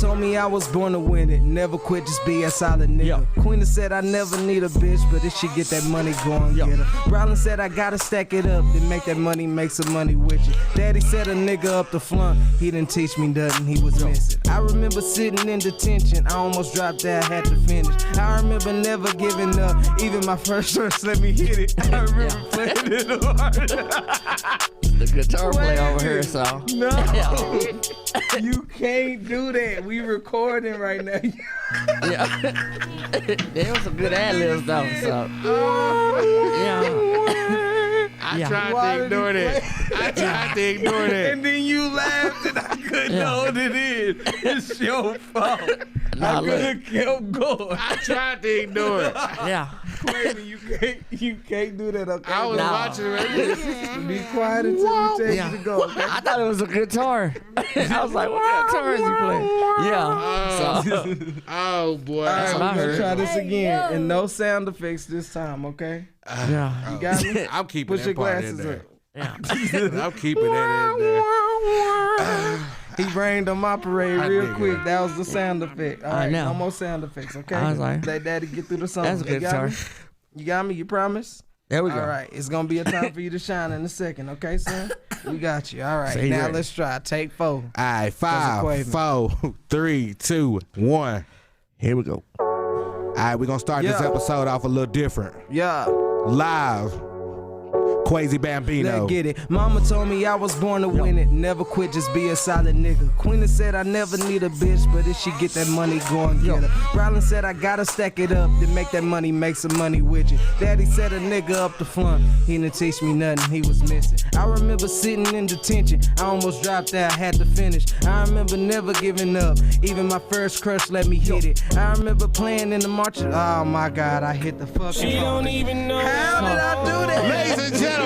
told me I was born to win it. Never quit, just be a solid nigga. Queen said I never need a bitch, but if she get that money, go and get her. Rollin said I gotta stack it up, then make that money, make some money with you. Daddy said a nigga up the front, he didn't teach me nothing, he was missing. I remember sitting in detention, I almost dropped out, had to finish. I remember never giving up, even my first verse let me hit it. I remember playing it hard. The guitar player over here, so. No, you can't do that. We recording right now. Yeah, there was some good ad-libs though, so. I tried to ignore that. And then you laughed and I couldn't hold it in. It's your fault. I could have kept going. I tried to ignore it. Yeah. Quavin, you can't do that, okay? I was watching right there. Be quiet until we tell you to go, okay? I thought it was a guitar. I was like, what guitar is he playing? Yeah. Oh boy. All right, we're gonna try this again. And no sound effects this time, okay? Yeah. You got me? I'm keeping Put that your part glasses in there. up. Yeah. I'm keeping that in there. He brained on my parade real quick. That was the sound effect. All right, know. no more sound effects, okay? I was like, let Daddy get through the song. That's a good guitar. You got me? You promise? There we go. All right, it's gonna be a time for you to shine in a second, okay, son? We got you. All right, Say now ready. let's try. Take 4. All right, 5, 4, 3, 2, 1. Here we go. All right, we're gonna start this episode off a little different. Yeah. Live. Quazy Bambino. Let's get it. Mama told me I was born to win it. Never quit, just be a solid nigga. Queen said I never need a bitch, but if she get that money, go and get her. Rollin said I gotta stack it up, then make that money, make some money with you. Daddy said a nigga up the front, he didn't teach me nothing, he was missing. I remember sitting in detention, I almost dropped out, had to finish. I remember never giving up, even my first crush let me hit it. I remember playing in the march. Oh my God, I hit the fucking She don't even know how did I do that? Ladies and gentlemen,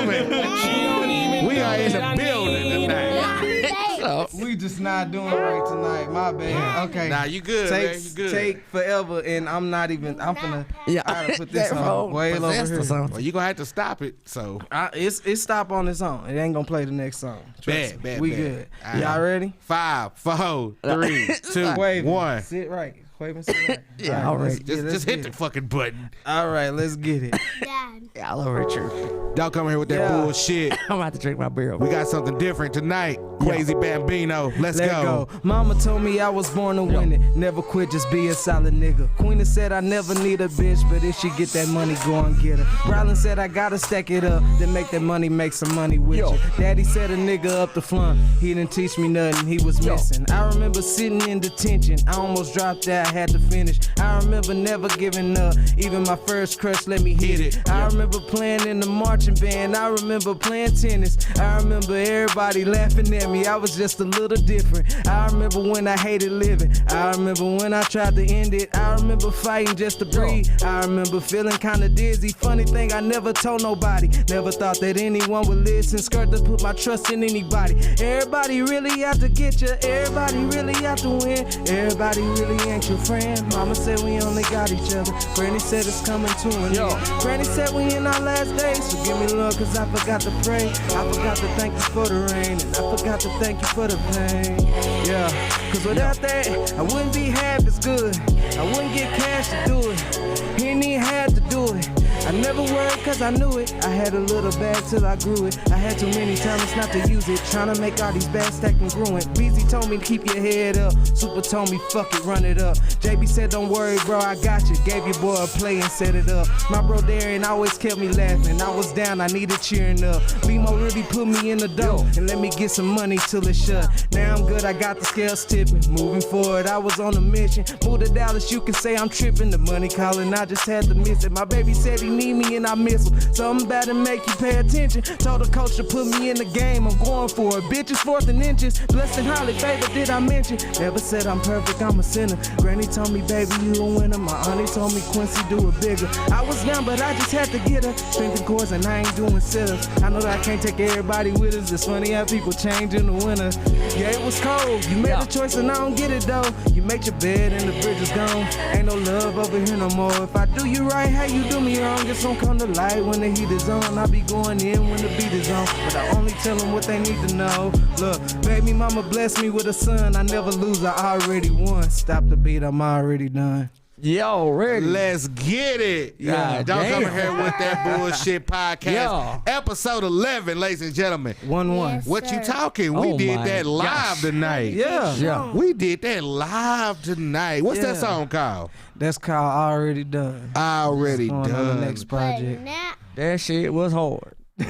we are in the building tonight. We just not doing right tonight. My bad. Okay. Nah, you good, man. You good. Take forever, and I'm not even. I'm finna. I gotta put this on way over here. Well, you gonna have to stop it. So It's stop on its own. It ain't gonna play the next song. Trust me. We good. Y'all ready? 5, 4, 3, 2, 1. Sit right. Quavin, sit right. Yeah, all right. Just hit the fucking button. All right, let's get it. Dad. Yeah, I love Richard. Don't come here with that bullshit. I'm about to drink my beer. We got something different tonight. Quazy Bambino. Let's go. Mama told me I was born to win it. Never quit, just be a solid nigga. Queen said I never need a bitch, but if she get that money, go and get her. Rollin said I gotta stack it up, then make that money, make some money with you. Daddy said a nigga up the front, he didn't teach me nothing, he was missing. I remember sitting in detention, I almost dropped out, had to finish. I remember never giving up, even my first crush let me hit it. I remember playing in the marching band, I remember playing tennis. I remember everybody laughing at me, I was just a little different. I remember when I hated living, I remember when I tried to end it. I remember fighting just to breathe, I remember feeling kinda dizzy. Funny thing, I never told nobody, never thought that anyone would listen. Scared to put my trust in anybody. Everybody really out to get you, everybody really out to win. Everybody really ain't your friend. Mama said we only got each other, Granny said it's coming to an end. Granny said we in our last days, so give me love cause I forgot to pray. I forgot to thank you for the rain, and I forgot to thank you for the pain. Yeah, cause without that, I wouldn't be half as good. I wouldn't get cash to do it. He ain't even had to do it. I never worried cause I knew it. I had a little bag till I grew it. I had too many talents not to use it. Tryna make all these bags stack congruent. Beezy told me to keep your head up. Super told me fuck it, run it up. JB said don't worry bro, I got you. Gave your boy a play and set it up. My bro Darren always kept me laughing. I was down, I needed cheering up. Bimo really put me in the dough and let me get some money till it's shut. Now I'm good, I got the scales tipping. Moving forward, I was on a mission. Moved to Dallas, you can say I'm tripping. The money calling, I just had to miss it. My baby said he need me and I miss him. Something about to make you pay attention. Told the coach to put me in the game, I'm going for it. Bitches, 4th and inches. Blessed and highly favored, did I mention? Never said I'm perfect, I'm a sinner. Granny told me, baby, you a winner. My auntie told me, Quincy, do it bigger. I was down, but I just had to get her. Strength and chords, and I ain't doing sit-ups. I know that I can't take everybody with us. It's funny how people change in the winter. Yeah, it was cold. You made a choice and I don't get it though. You make your bed and the bridge is gone. Ain't no love over here no more. If I do you right, how you do me wrong? wrong, it's gonna come to light when the heat is on. I be going in when the beat is on, but I only tell them what they need to know. Look, baby mama blessed me with a son. I never lose, I already won. Stop the beat, I'm already done. Yo, ready? Let's get it. Yeah, Don't come damn. here with that bullshit podcast. Yeah. Episode 11, ladies and gentlemen. 1-1. Yes. What you Sir. talking? We Oh did my that live gosh. tonight. Yeah. We did that live tonight. What's that Yeah. song called? That's called Already Done. Already On the done. next But project. now, That shit was hard. my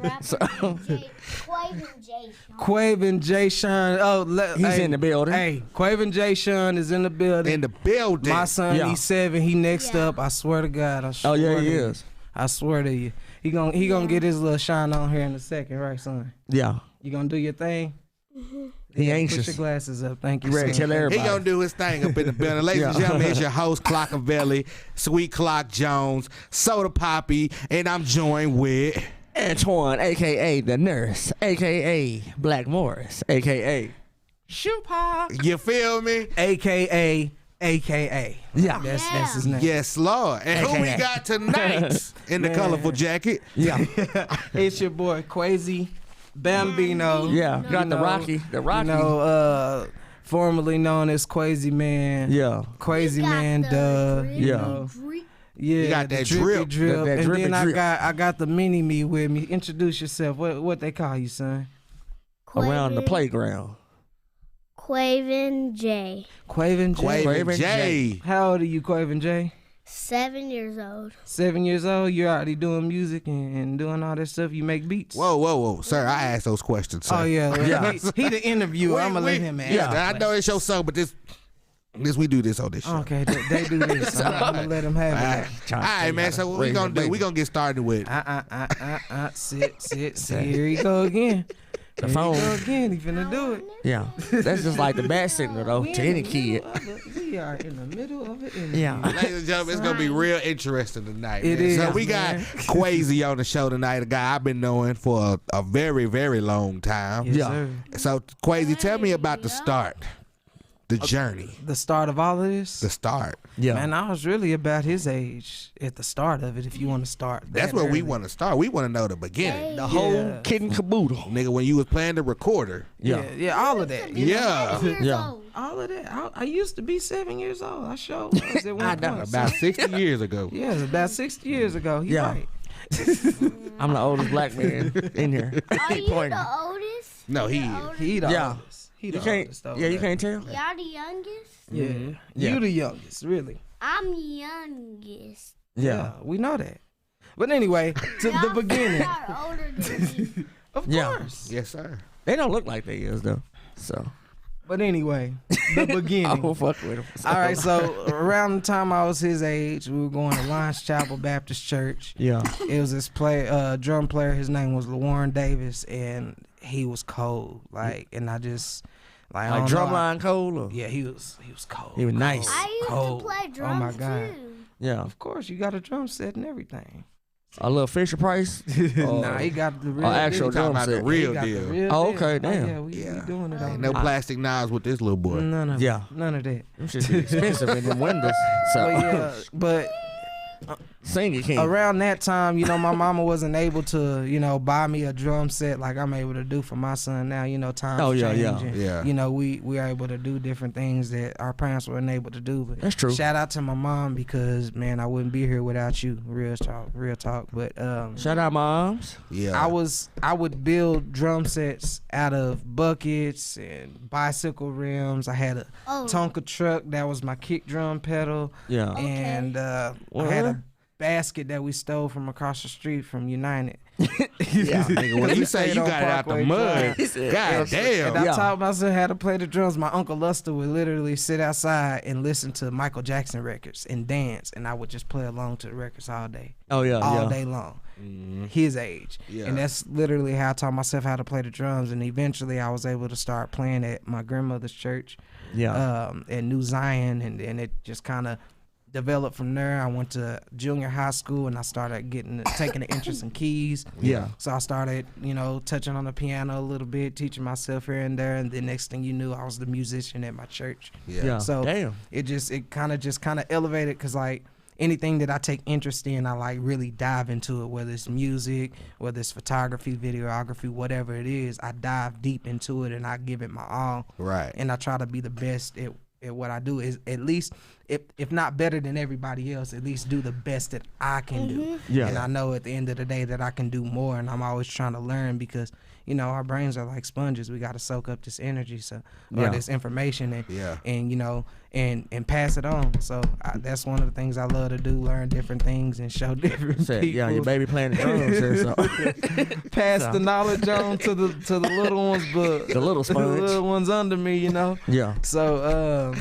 rapper Quazy J. Quavin J. Sean. Oh, He's in the building. Hey, Quavin J. Sean is in the building. In the building. My son, Yeah. he's 7. He next Yeah. up. I swear to God. I Oh swear yeah, to he you. is. I swear to you. He gonna get his little shine on here in a second, right, son? Yeah, You gonna do your thing? he Put your anxious. glasses up. Thank you. You ready to son. tell everybody? He gonna do his thing up in the building. Ladies and Yeah. gentlemen, it's your host, Clockavelli, Sweet Clock Jones, Soda Poppy, and I'm joined with... Antoine, aka the nurse, aka Black Morris, aka Shoe pop. You feel me? AKA. yeah, That's his name. Yes, Lord. And who we AKA. got tonight in the Man. colorful jacket? yeah, It's your boy Quazy, Bambino. yeah. No. Got the know, Rocky, the You Rocky. know, formerly known as Quazy Man. Yeah, Crazy got Man, the duh. drippy Yeah. drip. Yeah, You got the that drippy drip. That and drippy then drip. I got the mini me with me. Introduce yourself. What they call you, son? around the Quaven- playground. Quaven J. Quavin J. Quavin J. How old are you, Quavin J? 7 years old. 7 years old. You're already doing music and doing all that stuff. You make beats. Whoa. Sir, I asked those questions, sir. Oh yeah, Yeah. He the interviewer. I'm gonna let him ask. Yeah, I know it's your song, but this we do this on this show. Okay, they do this. I'm gonna let him have it. All right, man. So what we gonna do? We gonna get started with Sit. Here he go again. The Here phone. he go again. He finna do it. Yeah, that's just like the bat signal though to any kid. We are in the middle of it. Yeah, Ladies and gentlemen, it's gonna be real interesting tonight. It man. is, So we got man. Quazy on the show tonight, a guy I've been knowing for a very, very long time. Yes, Yeah. sir. So Quazy, tell me about the start, the journey, The start of all of this. the start. yeah. Man, I was really about his age at the start of it. If you want to start, That's that where we early. want to start. We want to know the beginning. The whole Yeah. kid and caboodle. Nigga, when you was playing the recorder. Yeah, Yeah, all of that. Yeah. Yeah. All of that. I used to be 7 years old. I sure was at one I know. point. About 60 years ago. Yeah, about 60 years ago. He Yeah. right. I'm the oldest black man in here. Are you Pointing. the oldest? No, he The is. oldest? He the Yeah. oldest. He You the can't. oldest over Yeah, you there. can't tell. Y'all the youngest? Yeah. Yeah. You the youngest, really. I'm youngest. Yeah, We know that. But anyway, to the Y'all beginning. are older than me. Of Yeah. course. Yes, sir. they don't look like they is though. So But anyway, the I beginning. will fuck with them. All right, so around the time I was his age, we were going to Lions Chapel Baptist Church. Yeah. It was this drum player. His name was LaWarren Davis, and he was cold. And I just I Like don't know, drumline cold. Or? Yeah, he was cold. He was nice. I used Cold. to play Oh, drums my God. too. Yeah. Of course, you got a drum set and everything. A little Fisher Price. Nah, he got the real actual deal. Talking about the set. He real got the deal. real Oh, deal. okay, damn. Yeah, we doing it. Ain't Over no there. plastic knives with this little boy. None of Yeah. none of that. Them shit be expensive in them windows. So But yeah, but sing it, King. around that time, my mama wasn't able to, buy me a drum set like I'm able to do for my son now. Times Oh, yeah, change. yeah. And, Yeah. we are able to do different things that our parents weren't able to do. But That's true. shout out to my mom because, man, I wouldn't be here without you. Real talk. But Shout out moms. Yeah. I would build drum sets out of buckets and bicycle rims. I had a Oh. Tonka truck that was my kick drum pedal. Yeah. Okay. And I had a basket that we stole from across the street from United. Yeah. Nigga, when you say Stayed you on got it out the Parkway mud, Drive. He said, god damn. And I Yeah. taught myself how to play the drums. My Uncle Luster would literally sit outside and listen to Michael Jackson records and dance, and I would just play along to the records all day. Oh yeah. All yeah. day long. His age. Yeah. And that's literally how I taught myself how to play the drums. And eventually I was able to start playing at my grandmother's church Yeah. at New Zion. And it just kind of developed from there. I went to junior high school and I started taking an interest in keys. Yeah. So I started, touching on the piano a little bit, teaching myself here and there. And the next thing you knew, I was the musician at my church. Yeah. Yeah. So Damn. it kind of elevated because anything that I take interest in, I like really dive into it, whether it's music, whether it's photography, videography, whatever it is, I dive deep into it and I give it my all. Right. And I try to be the best at what I do, is at least, if not better than everybody else, at least do the best that I can do. Yeah. And I know at the end of the day that I can do more, and I'm always trying to learn because, you know, our brains are like sponges. We got to soak up this energy, or this information, and you know, and pass it on. So that's one of the things I love to do: learn different things and show different people. Yeah, your baby playing the drums here, so Pass the knowledge on to the little ones, but the little sponge. the little ones under me, you know. Yeah. So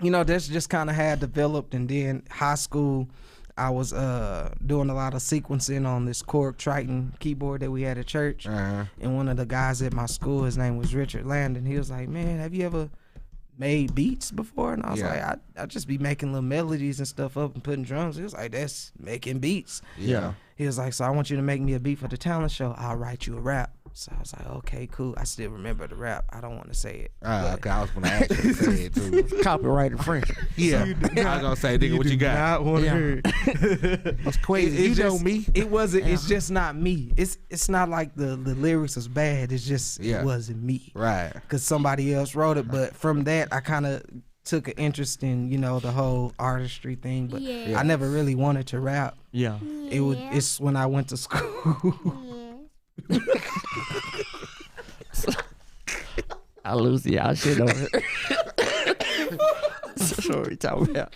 you know, that's just kind of how it developed. And then high school, I was doing a lot of sequencing on this Korg Triton keyboard that we had at church. And one of the guys at my school, his name was Richard Landon. He was like, "Man, have you ever made beats before?" And I was like, I just be making little melodies and stuff up and putting drums. He was like, "That's making beats." Yeah. He was like, "So I want you to make me a beat for the talent show. I'll write you a rap." So I was like, "Okay, cool." I still remember the rap. I don't want to say it. Okay, I was gonna ask you to say it too. Copyright infringement. Yeah, I was gonna say, nigga, what you got? Not want to Yeah. hear it. That's crazy. You know me. It wasn't. It's just not me. It's not like the lyrics was bad. It's just it wasn't me. Right. Because somebody else wrote it. But from that, I kind of took an interest in, you know, the whole artistry thing. But I never really wanted to rap. Yeah. It's when I went to school. I lose the y'all shit over here. Sorry, talking about.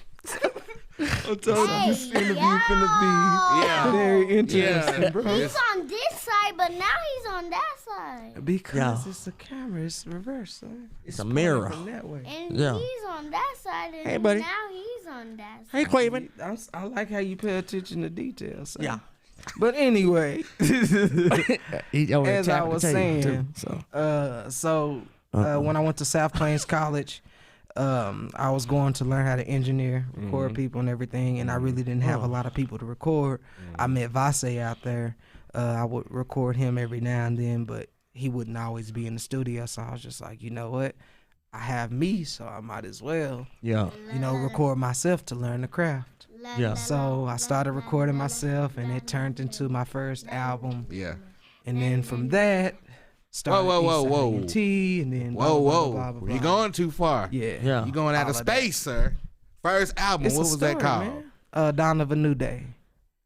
I told you this interview finna be very interesting, bro. He's on this side, but now he's on that side. Because it's a camera, it's reverse, son. It's a mirror. From that way. And Yeah. he's on that side, and Hey, buddy. now he's on that side. Hey, Quavin. I like how you pay attention to details. Son. Yeah. But anyway, He over there as I tapping the was table, saying, too, when I went to South Plains College, I was going to learn how to engineer, record people and everything, and I really didn't have a lot of people to record. I met Vase out there. I would record him every now and then, but he wouldn't always be in the studio, so I was just like, you know what? I have me, so I might as well, Yeah. you know, record myself to learn the craft. Yeah. So I started recording myself, and it turned into my first album. Yeah. And then from that, started Whoa. T, and then Whoa. blah, blah, You're going too far. Yeah. Yeah. You going out All of of that. space, sir. First album. It's What a was that story, called? man. Dawn of a New Day.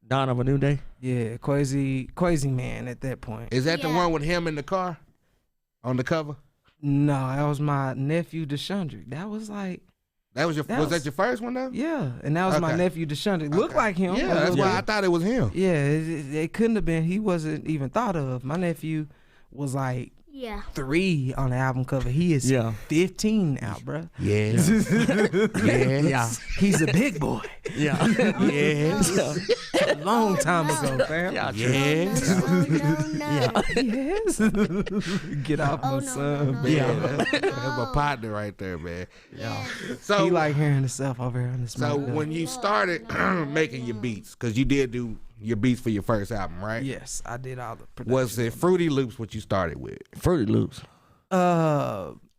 Dawn of a New Day. Yeah, Quazy Man at that point. Is that the one with him in the car on the cover? No, that was my nephew Deshandrick. That was like, That was your. That was was- that your first one though? yeah, and that was my Okay. nephew Deshandrick. Looked like him. Yeah, a that's little why bit. I thought it was him. Yeah, it couldn't have been. He wasn't even thought of. My nephew was like Yeah. 3 on the album cover. He is 15 now, bro. Yes. Yeah. He's a big boy. Yeah. Yes. A long time ago, fam. Yeah. Yes. No. Yes. Get off my no, son, no, man. Yeah, that's my partner right there, man. Yeah. So, He like hearing himself over here on this so mic, though. when you started making your beats, because you did do your beats for your first album, right? Yes, I did all the production. Was it Fruity Loops what you started with? Fruity Loops.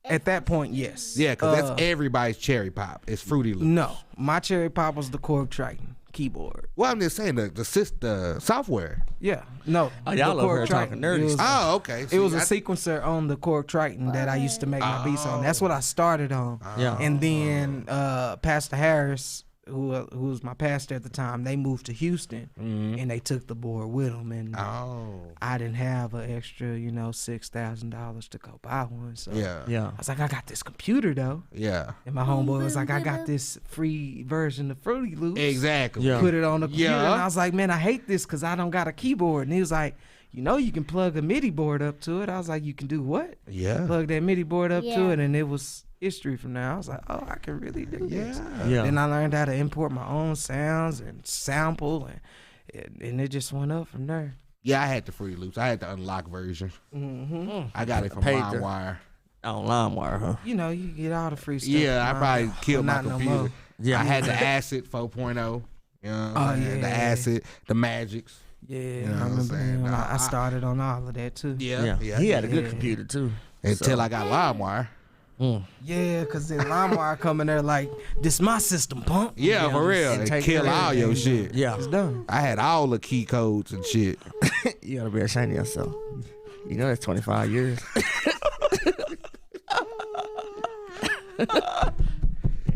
At that point, yes. Yeah, because that's everybody's cherry pop. It's Fruity Loops. No, my cherry pop was the Korg Triton keyboard. Well, I'm just saying the software. Yeah, no. Oh, y'all the over Korg here Triton. talking nerdy It was, Oh, okay. it was a See, sequencer on the Korg Triton that I used to make my beats on. That's what I started on. Yeah. And then Pastor Harris, who was my pastor at the time, they moved to Houston, and they took the board with them. And I didn't have an extra, $6,000 to go buy one. So Yeah. Yeah. I was like, I got this computer though. Yeah. And my homeboy was like, I got this free version of Fruity Loops. Exactly. Yeah. Put it on the computer. Yeah. And I was like, man, I hate this because I don't got a keyboard. And he was like, you can plug a MIDI board up to it. I was like, you can do what? Yeah. Plug that MIDI board up to Yeah. it. And it was history from there. I was like, oh, I can really do this. Yeah. Then I learned how to import my own sounds and sample. And it just went up from there. Yeah, I had the Fruity Loops. I had the unlocked version. I got it from Paid the- LimeWire. On LimeWire, huh? You get all the free stuff. Yeah, I from probably Lime, killed but my not no computer. more. Yeah. I had the Acid 4.0. You know what I'm saying? yeah, The yeah. Acid, the Magics. Yeah, know what I I'm remember saying? I started on all of that too. Yeah. He had a good Yeah. computer too. Until So- I got LimeWire. Yeah, cause then LimeWire come in there like, this my system, punk. Yeah, for real. and And take kill all everything. your shit. Yeah. It's done. I had all the key codes and shit. You gotta be ashamed of yourself. You know that's 25 years.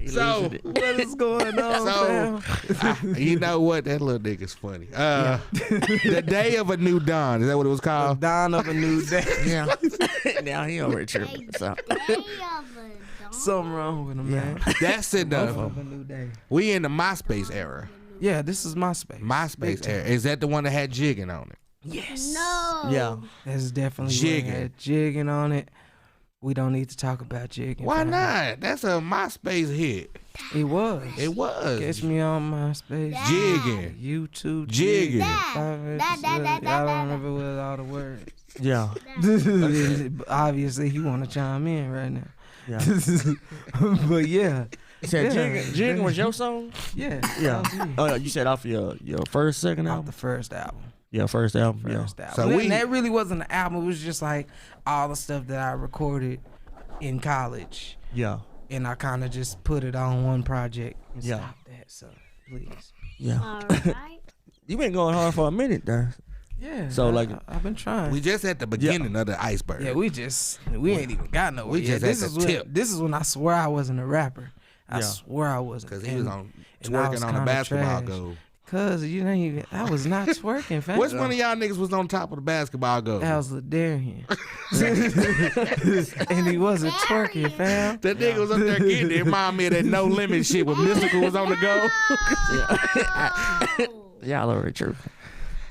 So, What is going on, fam? you know what? That little nigga's funny. The day of a new dawn. Is that what it was called? Dawn of a new day. Yeah. Now he already tripping. So. Day of a dawn. Something wrong with him, man. That's it Both though. of a new day. We in the MySpace era. Yeah, this is MySpace. MySpace era. Is that the one that had jigging on it? Yes. No. Yeah. That's definitely Jigging. what had jigging on it. We don't need to talk about jigging. Why fam. not? That's a MySpace hit. It was. It was. Catch me on MySpace. Jigging. YouTube. Jigging. Dad. I don't remember what all the words. Yeah. Obviously, he want to chime in right now. Yeah. But yeah. You said Yeah. Jigging was your song? Yeah. Yeah. that was me. Oh, you said off your first, second Off album? the first album. Yeah, first album. First album. So And that really wasn't an album. It was just like all the stuff that I recorded in college. Yeah. And I kind of just put it on one project. And Yeah. Stop that, so please. Yeah. All right. You been going hard for a minute there. Yeah. So, like- I've been trying. We just at the beginning of the iceberg. Yeah, we ain't even got nowhere. We yet. just at the tip. This is when I swear I wasn't a rapper. I Yeah. swear I wasn't. Because he was on and I was twerking on a kinda basketball trash. goal. Cause you know I was not twerking, fam. Which one of y'all niggas was on top of the basketball goal? That was Ladarian. And he wasn't twerking, fam. That nigga was up there getting it. Remind me of that No Limit shit when Mystical was on the go. Y'all already tripping.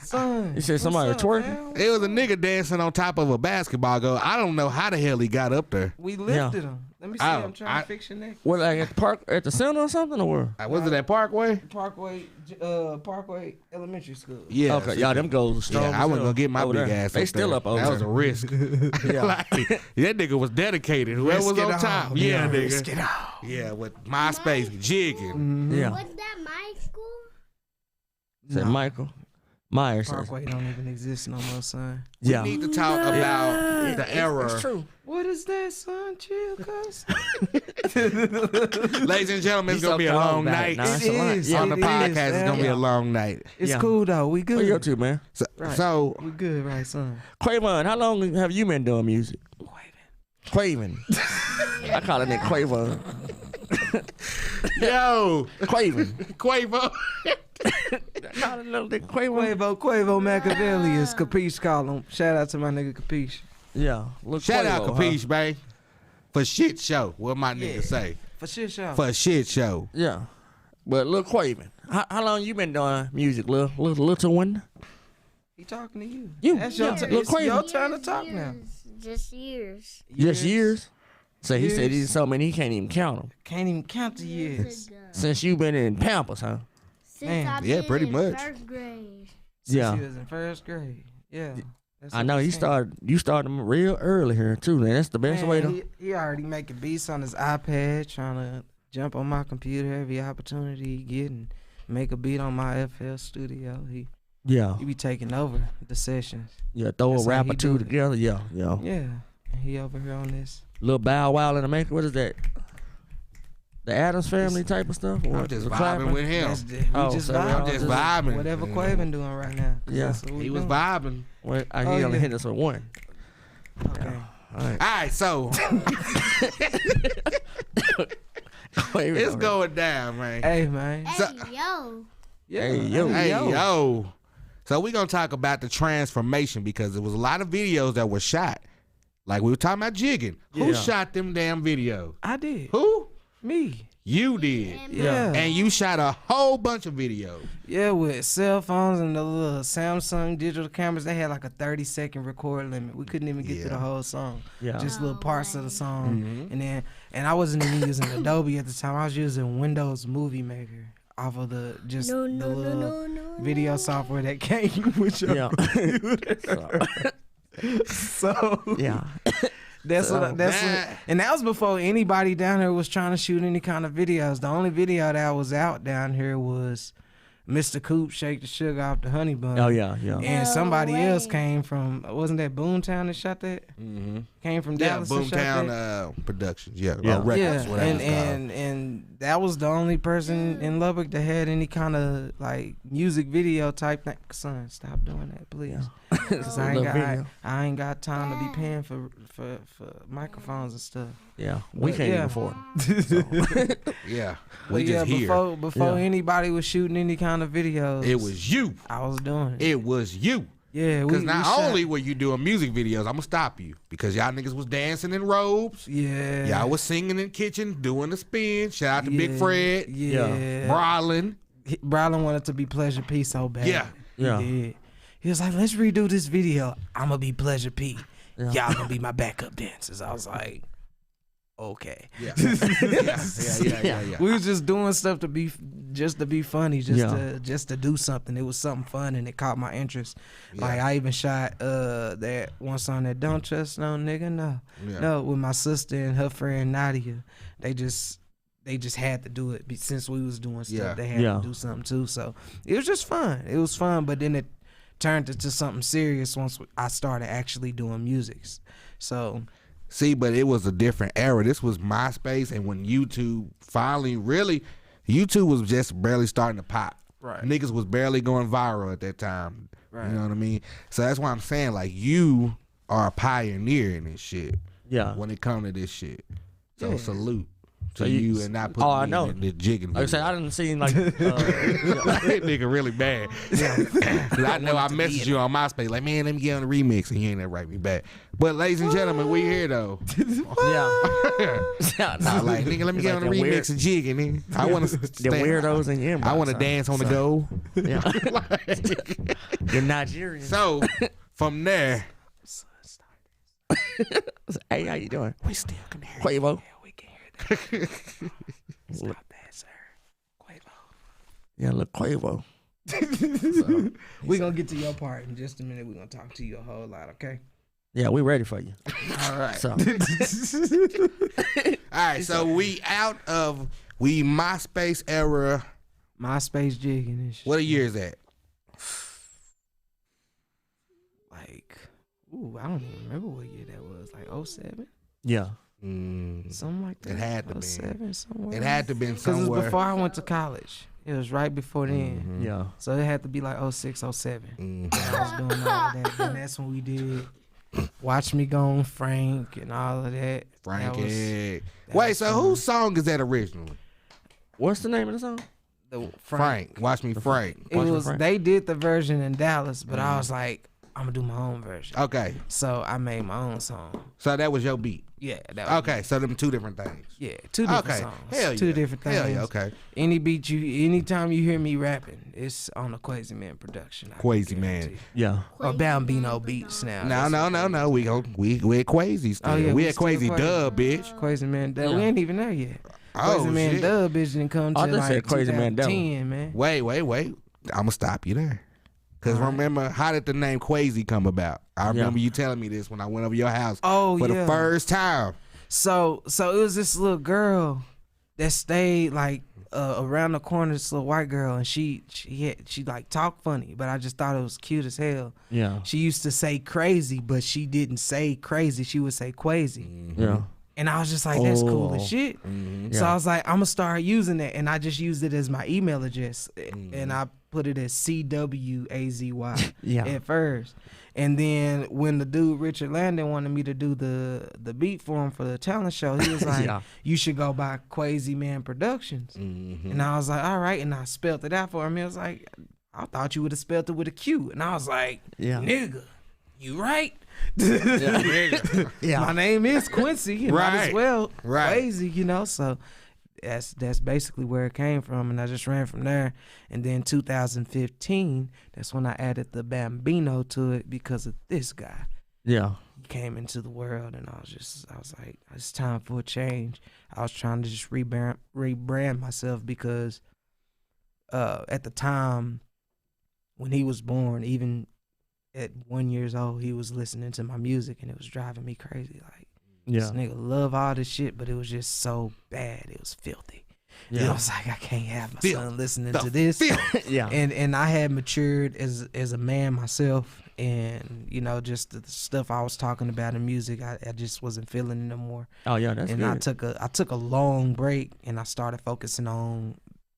Son, You said what's somebody up, twerking? fam? It was a nigga dancing on top of a basketball goal. I don't know how the hell he got up there. We lifted him. Let me see. Oh, I'm trying to fix your neck. What, like at the park, at the center or something, or where? Was it at Parkway? Parkway Elementary School. Yeah. Okay, y'all, them goals are strong. Yeah, I wasn't gonna get my over big there. ass. They up still there. up over That there. was a risk. Yeah. Like, that nigga was dedicated. Whoever was Risk it on all. top. Yeah, Risk nigga. it all. Yeah, with MySpace jigging. Yeah. Was that my school? Said No. Michael Myers. Parkway don't even exist no more, son. Yeah. We need to talk about the era. It's true. What is that, son? Chill, cuz. Ladies and gentlemen, it's You gonna be a so long calm about night. it. Nah, it's It a lot. is. Yeah. On the It is, podcast, it's man. gonna be a long night. It's Yeah. cool though. We good. Where you up to, man? So, Right. so We good, right, son? Quavin, how long have you been doing music? Quavin. I call it Nick Quavin. yo, Quavin. Quavo. I call it little Nick Quavin. Quavo Machiavelli is Capiche call him. Shout out to my nigga Capiche. Yeah. Little Shout out Quavo, Capiche, man. For shit show. What my nigga Yeah. say? For shit show. For shit show. Yeah. But Lil Quavin, how long you been doing music, little one? He talking to you. You. That's your, Yeah. it's Look, Quavo. your turn to talk now. Just years. Just years? So he said Years. he's so many he can't even count them. Can't even count the years. Since you been in Pampers, huh? Since Man. I've Yeah, been pretty in much. First grade. Since Yeah. he was in first grade. Yeah. That's I what know I'm you saying. started them real early here too, man. That's the best Man, way to. he already making beats on his iPad, trying to jump on my computer every opportunity he get and make a beat on my FL Studio. He Yeah. be taking over the sessions. Yeah, throw That's a how rap he or two do it. together. Yeah. Yeah, and he over here on this. Little Bow Wow in the maker. What is that? The Addams Family type of stuff? Or I'm just the vibing Clapper? with him. That's we Oh, just so vibing. I'm just vibing. Whatever Quavin doing right now. 'Cause Yeah. that's what we He was doing. vibing. Well, Oh, he only yeah. hit us with one. Okay. All right. All right, so it's going down, man. Hey man. Hey, So- yo. Yeah. Hey, yo. Hey, yo. So we're going to talk about the transformation because there was a lot of videos that were shot. Like we were talking about jigging. Who Yeah. shot them damn videos? I did. Who? Me. You did. Yeah. And you shot a whole bunch of videos. Yeah, with cell phones and the little Samsung digital cameras, they had like a 30-second record limit. We couldn't even get to Yeah. the whole song. Yeah. Just little parts of the song. Mm-hmm. And I wasn't even using Adobe at the time. I was using Windows Movie Maker off of the little video software that came with your Yeah. So Yeah. that's what and that was before anybody down here was trying to shoot any kind of videos. The only video that was out down here was Mr. Coop Shake the Sugar off the Honey Bun. Oh, yeah. Yeah. And No somebody else way. came from, wasn't that Boomtown that shot that? Mm-hmm. came from Dallas. And shot that. Boomtown Productions. Yeah, Yeah. Records, Yeah, whatever it's called. and that was the only person in Lubbock that had any kind of like music video type thing. Son, stop doing that, please. Cause I ain't got time to be paying for microphones and stuff. Yeah, we But, can't yeah. even afford it. Yeah, But we just here. before Yeah. anybody was shooting any kind of videos, It was you. I was doing it. It was you. Yeah, Because we not shot- only were you doing music videos, I'm gonna stop you because y'all niggas was dancing in robes. Yeah, Y'all was singing in the kitchen, doing the spin. Shout out to Big Fred, Yeah, Brolin. Brolin wanted to be Pleasure P so bad. Yeah. Yeah. He did. He was like, let's redo this video. I'm gonna be Pleasure P. Yeah. Y'all gonna be my backup dancers. I was like, okay. Yeah. Yeah. We was just doing stuff to be funny, Yeah. just to do something. It was something fun and it caught my interest. Like I even shot that one song that Don't Trust No Nigga No with my sister and her friend Nadia. They just had to do it since we was doing stuff. Yeah. They had to do something too. So it was just fun. It was fun, but then it turned into something serious once I started actually doing music. So See, but it was a different era. This was MySpace, and when YouTube finally YouTube was just barely starting to pop. Right. Niggas was barely going viral at that time. Right. You know what I mean? So that's why I'm saying, like, you are a pioneer in this shit. Yeah. When it come to this shit. So Yeah. salute to So you- you and not putting I me know. in the jigging. Like I said, I didn't see like. that nigga really bad. Cause I know I messaged you on MySpace like, man, let me get on the remix, and you ain't never write me back. But ladies and gentlemen, we here though. Yeah. Nah, like nigga, let me It's get like on the the remix weird- and jigging. Nigga. I want to The weirdos in your inbox. I want to dance on the go. Yeah. You're Nigerian. So from there, Hey, how you doing? we still can hear Quavo. Yeah, we can hear that. Stop that, sir. Quavo. Yeah, look, Quavo. We're gonna get to your part in just a minute. We're gonna talk to you a whole lot, okay? Yeah, we ready for you. All right. So, all right. So we MySpace era. MySpace jigging and shit. What a year is that? Like, I don't even remember what year that was. Like 07? yeah. Something like that. It had to be. 07 somewhere. It had to been Because it somewhere. was before I went to college. It was right before then. Yeah. So it had to be like 06, 07. Mhm. I was doing all of that. And that's when we did Watch Me Gone, Frank, and all of that. Frankie. that Wait, was so fun. whose song is that originally? What's the name of the song? The Frank. Watch me, Frank. It Watch Me, was Frank. they did the version in Dallas, but I was like, I'm gonna do my own version. Okay, So I made my own song. so that was your beat. Yeah, that was Okay, so them two different things. Yeah, two different Okay, songs. hell Two yeah. different things. Hell yeah, okay. Any beat anytime you hear me rapping, it's on a Quazy Man production. I can Quazy Man. guarantee. Yeah. Or Bambino beats now. No, we at Quazy still. Oh, yeah, we we at still Quazy Quazy. Dub, bitch. Quazy Man Dub. Yeah. We ain't even there yet. Oh Quazy Man shit. Dub bitch didn't come I to just like said Quazy Man Dub. 2010, man. Wait. I'ma stop you there. Cause All right. remember, how did the name Quazy come about? I remember you telling me this when I went over your house Oh for yeah. the first time. So it was this little girl that stayed like around the corner. This little white girl, and she like talked funny, but I just thought it was cute as hell. Yeah. She used to say crazy, but she didn't say crazy. She would say Quazy. Yeah. And I was just like, that's cool as Oh. shit. Mm-hmm. So Yeah. I was like, I'm gonna start using it, and I just used it as my email address, Mm-hmm. and I put it as CWAZY Yeah. at first. And then when the dude Richard Landon wanted me to do the beat for him for the talent show, he was like, Yeah. you should go by Quazy Man Productions. Mm-hmm. And I was like, all right, and I spelled it out for him. He was like, I thought you would have spelled it with a Q. And I was like, Yeah. nigga, you right? Yeah. My name is Quincy, and might as Right. well Right. Quazy, you know. So that's basically where it came from, and I just ran from there. And then 2015, that's when I added the Bambino to it because of this guy. Yeah. He came into the world, and I was like, it's time for a change. I was trying to just rebrand myself because at the time when he was born, even at 1 year old, he was listening to my music, and it was driving me crazy. Like, Yeah. this nigga love all this shit, but it was just so bad. It was filthy. And I was like, I can't have my son listening to this. Yeah. And I had matured as a man myself, and you know, just the stuff I was talking about in music, I just wasn't feeling it no more. Oh yeah, that's and good. I took a long break, and I started focusing on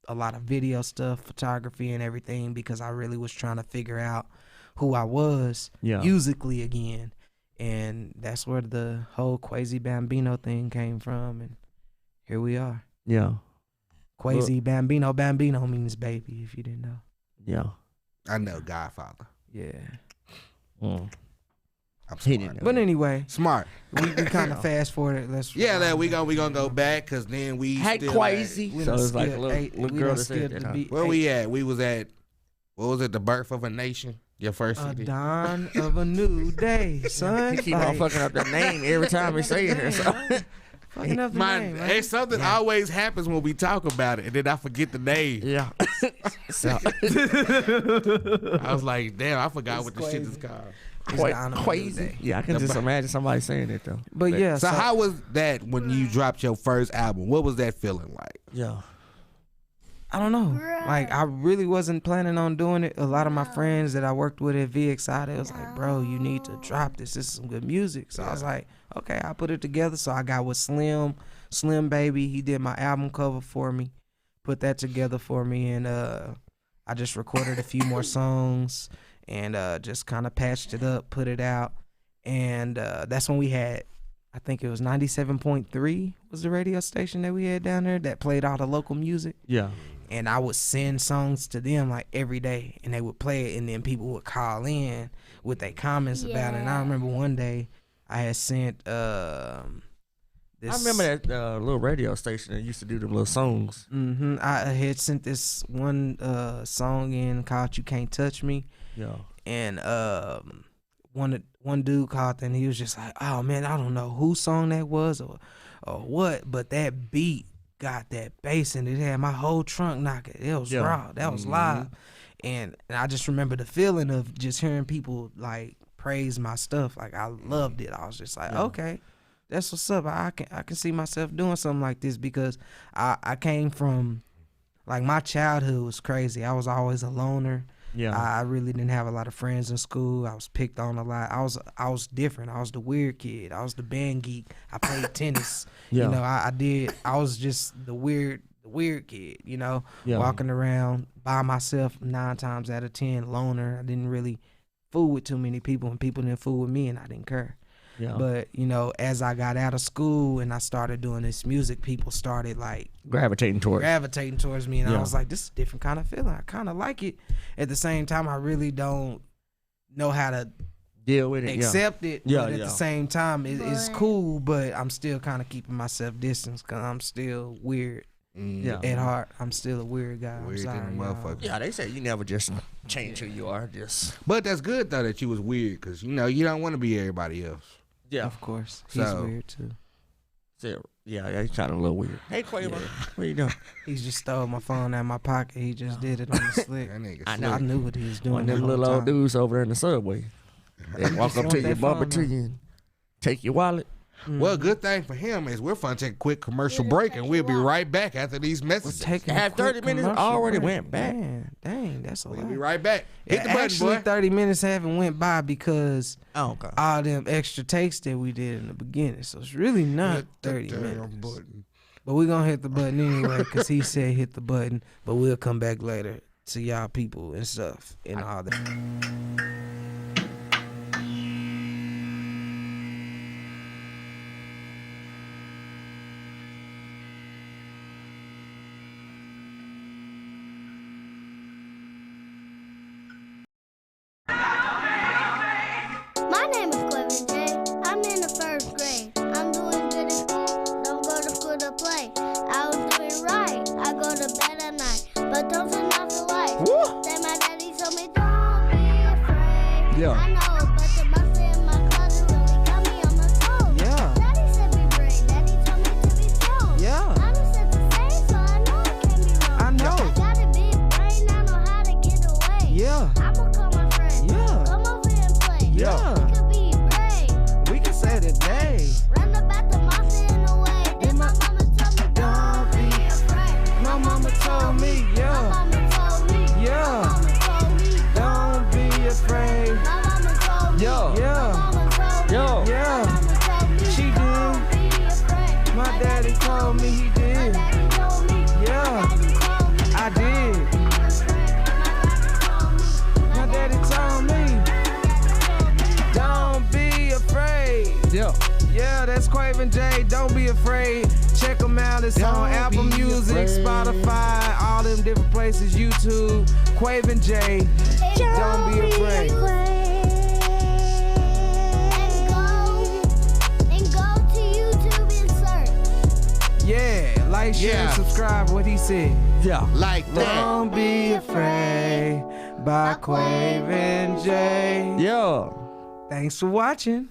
a lot of video stuff, photography and everything, because I really was trying to figure out who I was musically again. And that's where the whole Quazy Bambino thing came from, and here we are. Yeah. Quazy Bambino. Bambino means baby, if you didn't know. Yeah. I know Godfather. Yeah. Mm. I'm He smart. didn't know. But anyway, Smart. we kind of fast forwarded. Let's We gonna go back because then we Hey, still Quazy. We So done it's like a skipped little, eight- little we girl done that said skipped that. the Huh? beat. Where we at? We was at, what was it? The Birth of a Nation. Your first A CD. dawn of a new day, son. He keep on fucking up that name every time he say it. So. Fucking up the name, man. It's something always happens when we talk about it, and then I forget the name. Yeah. So, I was like, damn, I forgot what the shit is called. It's dawn of a new Quazy. day. Yeah, I can just imagine somebody saying it though. But yeah, So how was that when you dropped your first album? What was that feeling like? Yeah. I don't know. Like, I really wasn't planning on doing it. A lot of my friends that I worked with at VXI, they was like, bro, you need to drop this. This is some good music. So I was like, okay, I'll put it together. So I got with Slim Baby. He did my album cover for me, put that together for me. And I just recorded a few more songs and just kind of patched it up, put it out. And that's when we had, I think it was 97.3 was the radio station that we had down there that played all the local music. Yeah. And I would send songs to them like every day, and they would play it, and then people would call in with their comments about it. And I remember one day I had sent this. I remember that little radio station that used to do them little songs. I had sent this one song in called "You Can't Touch Me." Yeah. And one dude called, and he was just like, "Oh man, I don't know whose song that was or what, but that beat got that bass and it had my whole trunk knocking. It was raw. That was live." And I just remember the feeling of just hearing people like praise my stuff. Like, I loved it. I was just like, okay, that's what's up. I can see myself doing something like this, because I came from, like, my childhood was crazy. I was always a loner. Yeah. I really didn't have a lot of friends in school. I was picked on a lot. I was different. I was the weird kid. I was the band geek. I played tennis. Yeah. You know, I was just the weird kid, you know, walking around by myself 9 times out of 10, loner. I didn't really fool with too many people, and people didn't fool with me, and I didn't care. Yeah. But, you know, as I got out of school and I started doing this music, people started like gravitating towards me, and I was like, this is a different kind of feeling. I kind of like it. At the same time, I really don't know how to deal with it, accept it. Yeah, But at the same time, it's cool, but I'm still kind of keeping myself distance because I'm still weird. At heart, I'm still a weird guy. I'm Weird sorry, motherfucker. Yeah, they say you never just change who you are. Just But that's good though that you was weird, because you know you don't want to be everybody else. yeah, Of course, he's So- weird too. yeah, he's kind of a little weird. Hey, Quaver, what you doing? He just stole my phone out of my pocket. He just did it on the slick. That nigga I slick. know. I knew what he was doing. One of them the whole little old time. dudes over there in the subway. They walk up want to you, that bump phone into now. you, and take your wallet. Well, good thing for him is we're fun to take a quick commercial break, and we'll be right back after these We're messages. taking Have a quick 30 minutes commercial already break. went back. Man, dang, that's a We'll lot. be right back. Hit the button, Actually, boy. 30 minutes haven't went by because Oh, okay. all them extra takes that we did in the beginning. So it's really not 30 minutes. Button. But we're going to hit the button anyway because he said hit the button. But we'll come back later to y'all people and stuff and all that. My name is Quavin J. I'm in the 1st grade. I'm doing good in school. Don't go to school to play. I was doing right. I go to bed at night. But don't turn off the lights. Then my daddy told me don't be afraid. Yeah. I know, but the monster in my closet really got me on my toes. Yeah. Daddy said be brave. Daddy told me to be strong. Yeah. Mama said the same, so I know it can't be wrong. I know. I got a big brain. I know how to get away. Yeah. I'ma call my friends. Yeah. Come over and play. Yeah. We could be brave. We can say today. Run about the monster in the way. Then my mama told me don't be afraid. told me, My yeah, mama told me. yeah. My mama told me. Don't be afraid. My mama told me. Yo. Yeah, Mama told me. Yo. yeah. Mama told me. She did. Don't be afraid. My daddy told me he My did. daddy told me. Yeah, My daddy told me. I did. My daddy told me. Don't be afraid. Yeah. Yeah, that's Quavin J. Don't be afraid. Check them out. It's on Don't Apple be Music, afraid. Spotify, all them different places. YouTube. Quavin J. Don't be afraid. And go to YouTube and search. Yeah, like, share, Yeah. subscribe. What he said. Yeah. Like that. Don't be afraid. By Quavin J. Yeah. Thanks for watching.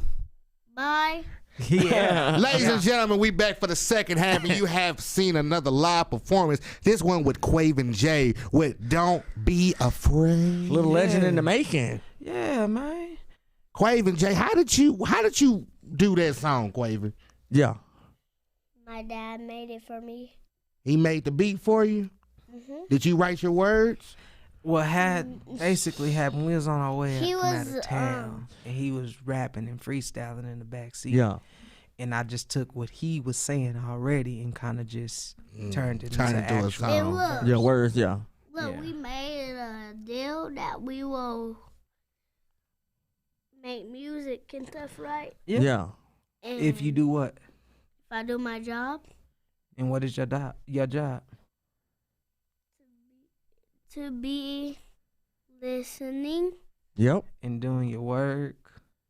Bye. Yeah. Ladies and gentlemen, we back for the second half, and you have seen another live performance. This one with Quavin J with Don't Be Afraid. Little legend in the making. Yeah, man. Quavin J, how did you do that song, Quavin? Yeah. My dad made it for me. He made the beat for you? Did you write your words? What had basically happened, we was on our way He from out was, of town, and he was rapping and freestyling in the back seat. Yeah. And I just took what he was saying already and kind of just turned it Turned into into a actual. song. And look, Yeah, words, yeah. look, Yeah. we made a deal that we will make music and stuff, right? Yeah. Yeah. And If you do what? if I do my job, And what is your job? Your job? to be listening. Yep. And doing your work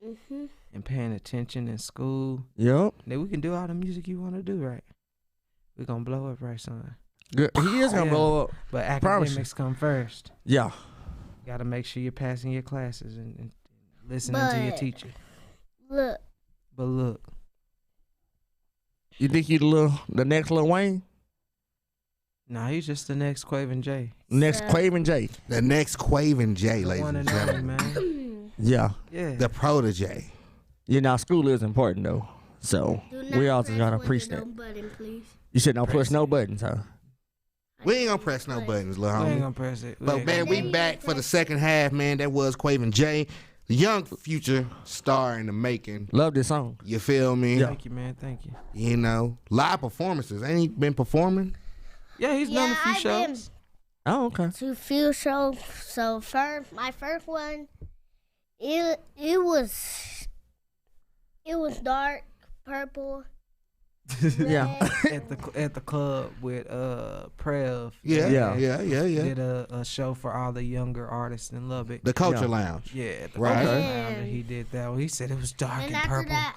Mm-hmm. and paying attention in school. Yep. Then we can do all the music you want to do, right? We're going to blow up, right, son? Good. He is gonna Yeah. blow up. But Promise you. academics come first. Yeah. Got to make sure you're passing your classes and listening to your But- teacher. Look, But look, You think you the next Lil Wayne? nah, he's just the next Quavin J. Next So- Quavin J. The next Quavin J, The ladies one and and only, gentlemen. man. Yeah. Yeah. The protege. You know, school is important though. So do not we also press gotta with preach the that. no button, please. You said don't push no buttons, huh? We ain't gonna press no buttons, little We ain't homie. gonna press it. But man, we back for the second half, man. That was Quavin J, the young future star in the making. Love this song. You feel me? Yeah. Thank you, man. Thank you. You know, live performances. Ain't he been performing? Yeah, he's done a few I've been shows. Oh, okay. to few shows. So my first one, it was dark purple. Yeah. red. at the club with Prev. Yeah, Yeah. yeah. Did a show for all the younger artists in Lubbock. The Culture Yeah. Lounge. Yeah, at the Right. Culture Okay. Lounge, and he did that one. He said it was dark and, And after purple. that,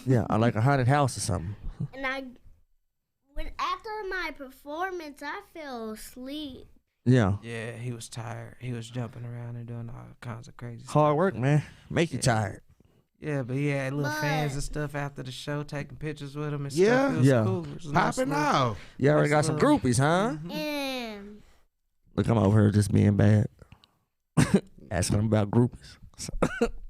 Yeah. I like a haunted house or something. and after my performance, I fell asleep. Yeah. Yeah, he was tired. He was jumping around and doing all kinds of crazy stuff. Hard work, man. Make you Yeah. tired. Yeah, but he had little But- fans and stuff after the show, taking pictures with him and Yeah. stuff. It was Yeah. cool. It was a nice Popping little- off. You already got Nice some little- groupies, huh? Mhm. And Look, I'm over here just being bad. Asking him about groupies.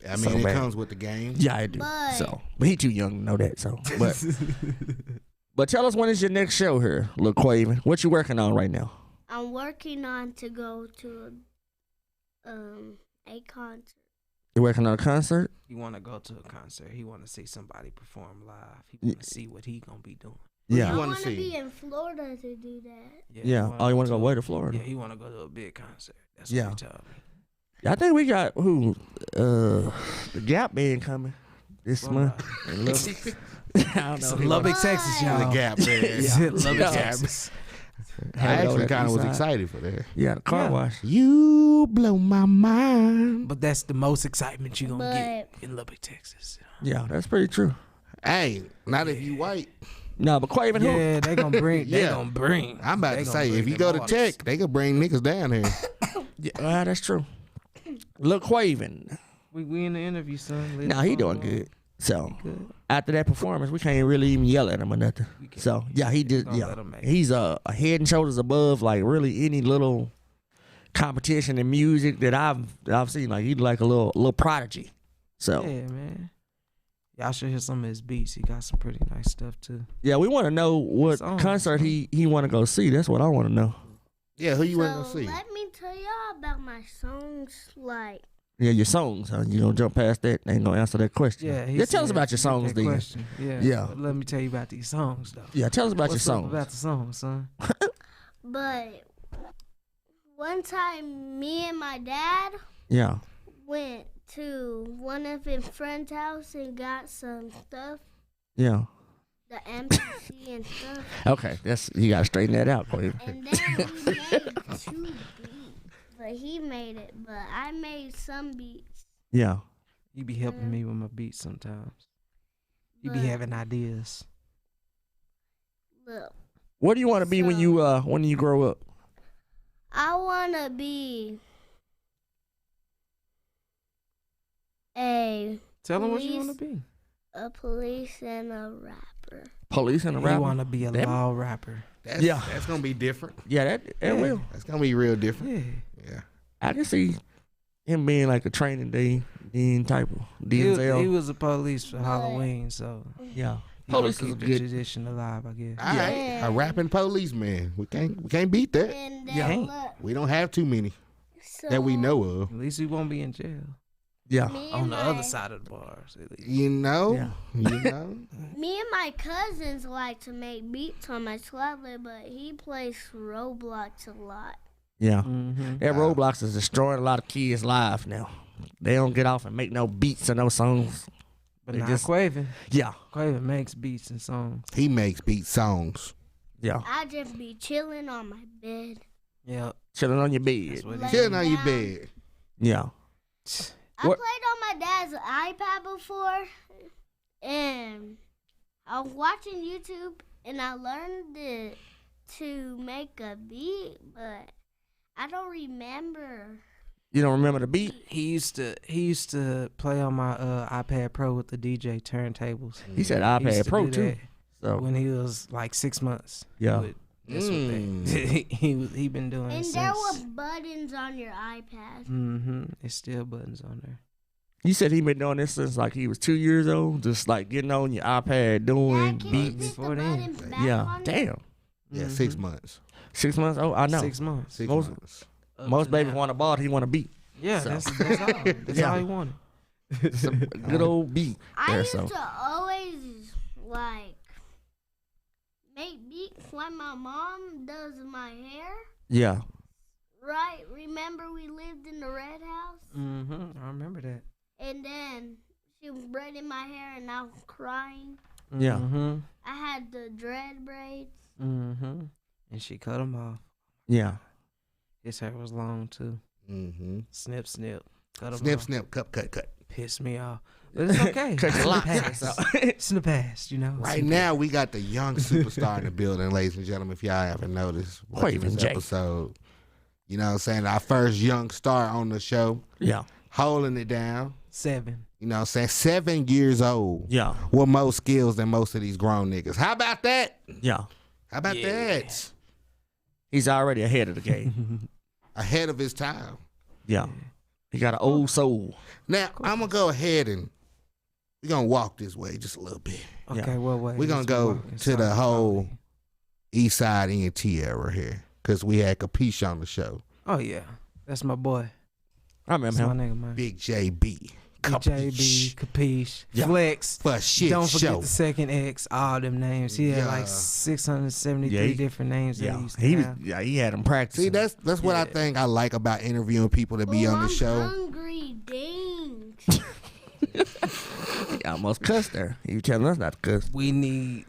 I So mean, it bad. comes with the game. Yeah, I do. But- But he too young to know that. So, but tell us when is your next show here, Lil Quavin? What you working on right now? I'm working on to go to a concert. You working on a concert? He want to go to a concert. He want to see somebody perform live. He want to see what he gonna be doing. Yeah. You I wanna want to see? be in Florida to do that. Yeah. Oh, you want to go to way to Florida? Yeah, he want to go to a big concert. That's Yeah. what he told me. I think we got who? The Gap band coming this Well, month. In Lubbock. I don't know. It's Lubbock, Texas, y'all. The Gap Band. Yeah, Lubbock, Yeah. Texas. I Had it over actually at kind of East was Side. excited for that. Yeah, the car Yeah. wash. You blow my mind. But that's the most excitement you gonna get But- in Lubbock, Texas. Yeah, that's pretty true. Hey, not if you white. No, but Quavin, who? Yeah, they gonna bring. They Yeah. gonna bring. I'm about They to gonna say, bring if you them go to artists. Tech, they could bring niggas down here. Yeah, that's true. Lil Quavin. We in the interview, son. Let Nah, it he fall doing on. good. So Good. after that performance, we can't really even yell at him or nothing. We can't. So yeah, he did. Gonna Yeah, let him make it. he's a head and shoulders above like really any little competition in music that I've seen. Like he's like a little prodigy. So Yeah, man. Y'all should hear some of his beats. He got some pretty nice stuff too. yeah, we want to know what Song. concert he want to go see. That's what I want to know. Yeah, who you went to So see? let me tell y'all about my songs. Like, Yeah, your songs, huh? You gonna jump past that? Ain't gonna answer that question. Yeah, he tell us said about your get songs, that then. question. Yeah. Yeah. But let me tell you about these songs, though. Yeah, tell us about What's your up songs. about the songs, son? but one time, me and my dad Yeah. went to one of his friend's house and got some stuff, Yeah. the MPC and stuff. Okay, you gotta straighten that out, Quavi. And then we made 2 beats. But he made it, but I made some beats. Yeah. You be helping me with my beats sometimes. You be But having ideas. look, What do you want to be when you grow up? I wanna be a Tell them what you Police. want to be. police and a rapper. Police and a You rapper. want to be a That- law rapper. That's gonna be different. Yeah, that Yeah. will. That's gonna be real different. Yeah. Yeah. I can see him being like a training day Dean type of He Denzel. was a police for Halloween, so Yeah. he gonna Police is keep the good. tradition alive, I guess. All right, Yeah. a rapping policeman. We can't beat that. And then Yeah. look, We don't have too many so that we know of. At least he won't be in jail. Yeah. Me On and the my, other side of the bars, at least. You know. Yeah. You know. Me and my cousins like to make beats on my tablet, but he plays Roblox a lot. Yeah. Mm-hmm. That Roblox is destroying a lot of kids' lives now. They don't get off and make no beats or no songs. But They not just- Quavin. Yeah. Quavin makes beats and songs. He makes beat songs. Yeah. I just be chilling on my bed. Yep. Chilling on your That's bed. what Like- he Chilling on your down. bed. Yeah. I What- played on my dad's iPad before, and I was watching YouTube, and I learned it to make a beat, but I don't remember. You don't remember the beat? He used to play on my iPad Pro with the DJ turntables. He said He iPad used to Pro do too. that So when he was like 6 months. Yeah. That's what he been doing And since. there were buttons on your iPad. Mm-hmm. It's still buttons on there. you said he been doing this since like he was 2 years old, just like getting on your iPad doing Dad, can you beats. put before the then. buttons back Yeah. on it? Damn. Yeah, Mhm. 6 months. 6 months? Oh, I know. 6 months. 6 Most- months. Up Most to babies now. want a ball, he want a beat. Yeah, so. that's all. That's Yeah. all he wanted. Some good old beat. I there, used so. to always like make beats when my mom does my hair. Yeah. Right? Remember we lived in the red house? Mm-hmm. I remember that. And then she was braiding my hair and I was crying. Yeah. Mm-hmm. I had the dread braids. Mm-hmm. And she cut him off. Yeah. His hair was long too. Mm-hmm. Snip, snip. Cut him Snip, off. snip, cut. Pissed me off. But it's okay. Cut It's your in the locks. past. It's in the past, you know. Right now, we got the young superstar in the building, ladies and gentlemen. If y'all haven't noticed, watching Quavin this J. episode, you know what I'm saying? Our first young star on the show, Yeah. holding it down. 7. You know what I'm saying? 7 years old. Yeah. With more skills than most of these grown niggas. How about that? Yeah. How about Yeah. that? He's already ahead of the game. Ahead of his time. Yeah. He got an old soul. Now, I'm going to go ahead and we're going to walk this way just a little bit. Okay, well, wait. We're going to let's go walk to the inside whole quality. East Side ENT era here because we had Capiche on the show. Oh, yeah. That's my boy. I That's remember my him. nigga, man. Big JB. JB, Capiche, Yeah. Flex. For shit Don't forget show. the second X, all them names. He had Yeah. like 673 Yeah, he- different names that he Yeah. used to He was. have. Yeah. He had him practicing. See, that's what I Yeah. think I like about interviewing people to be Ooh, on the I'm show. hungry. Dang. He almost cussed there. You telling us not to cuss? We need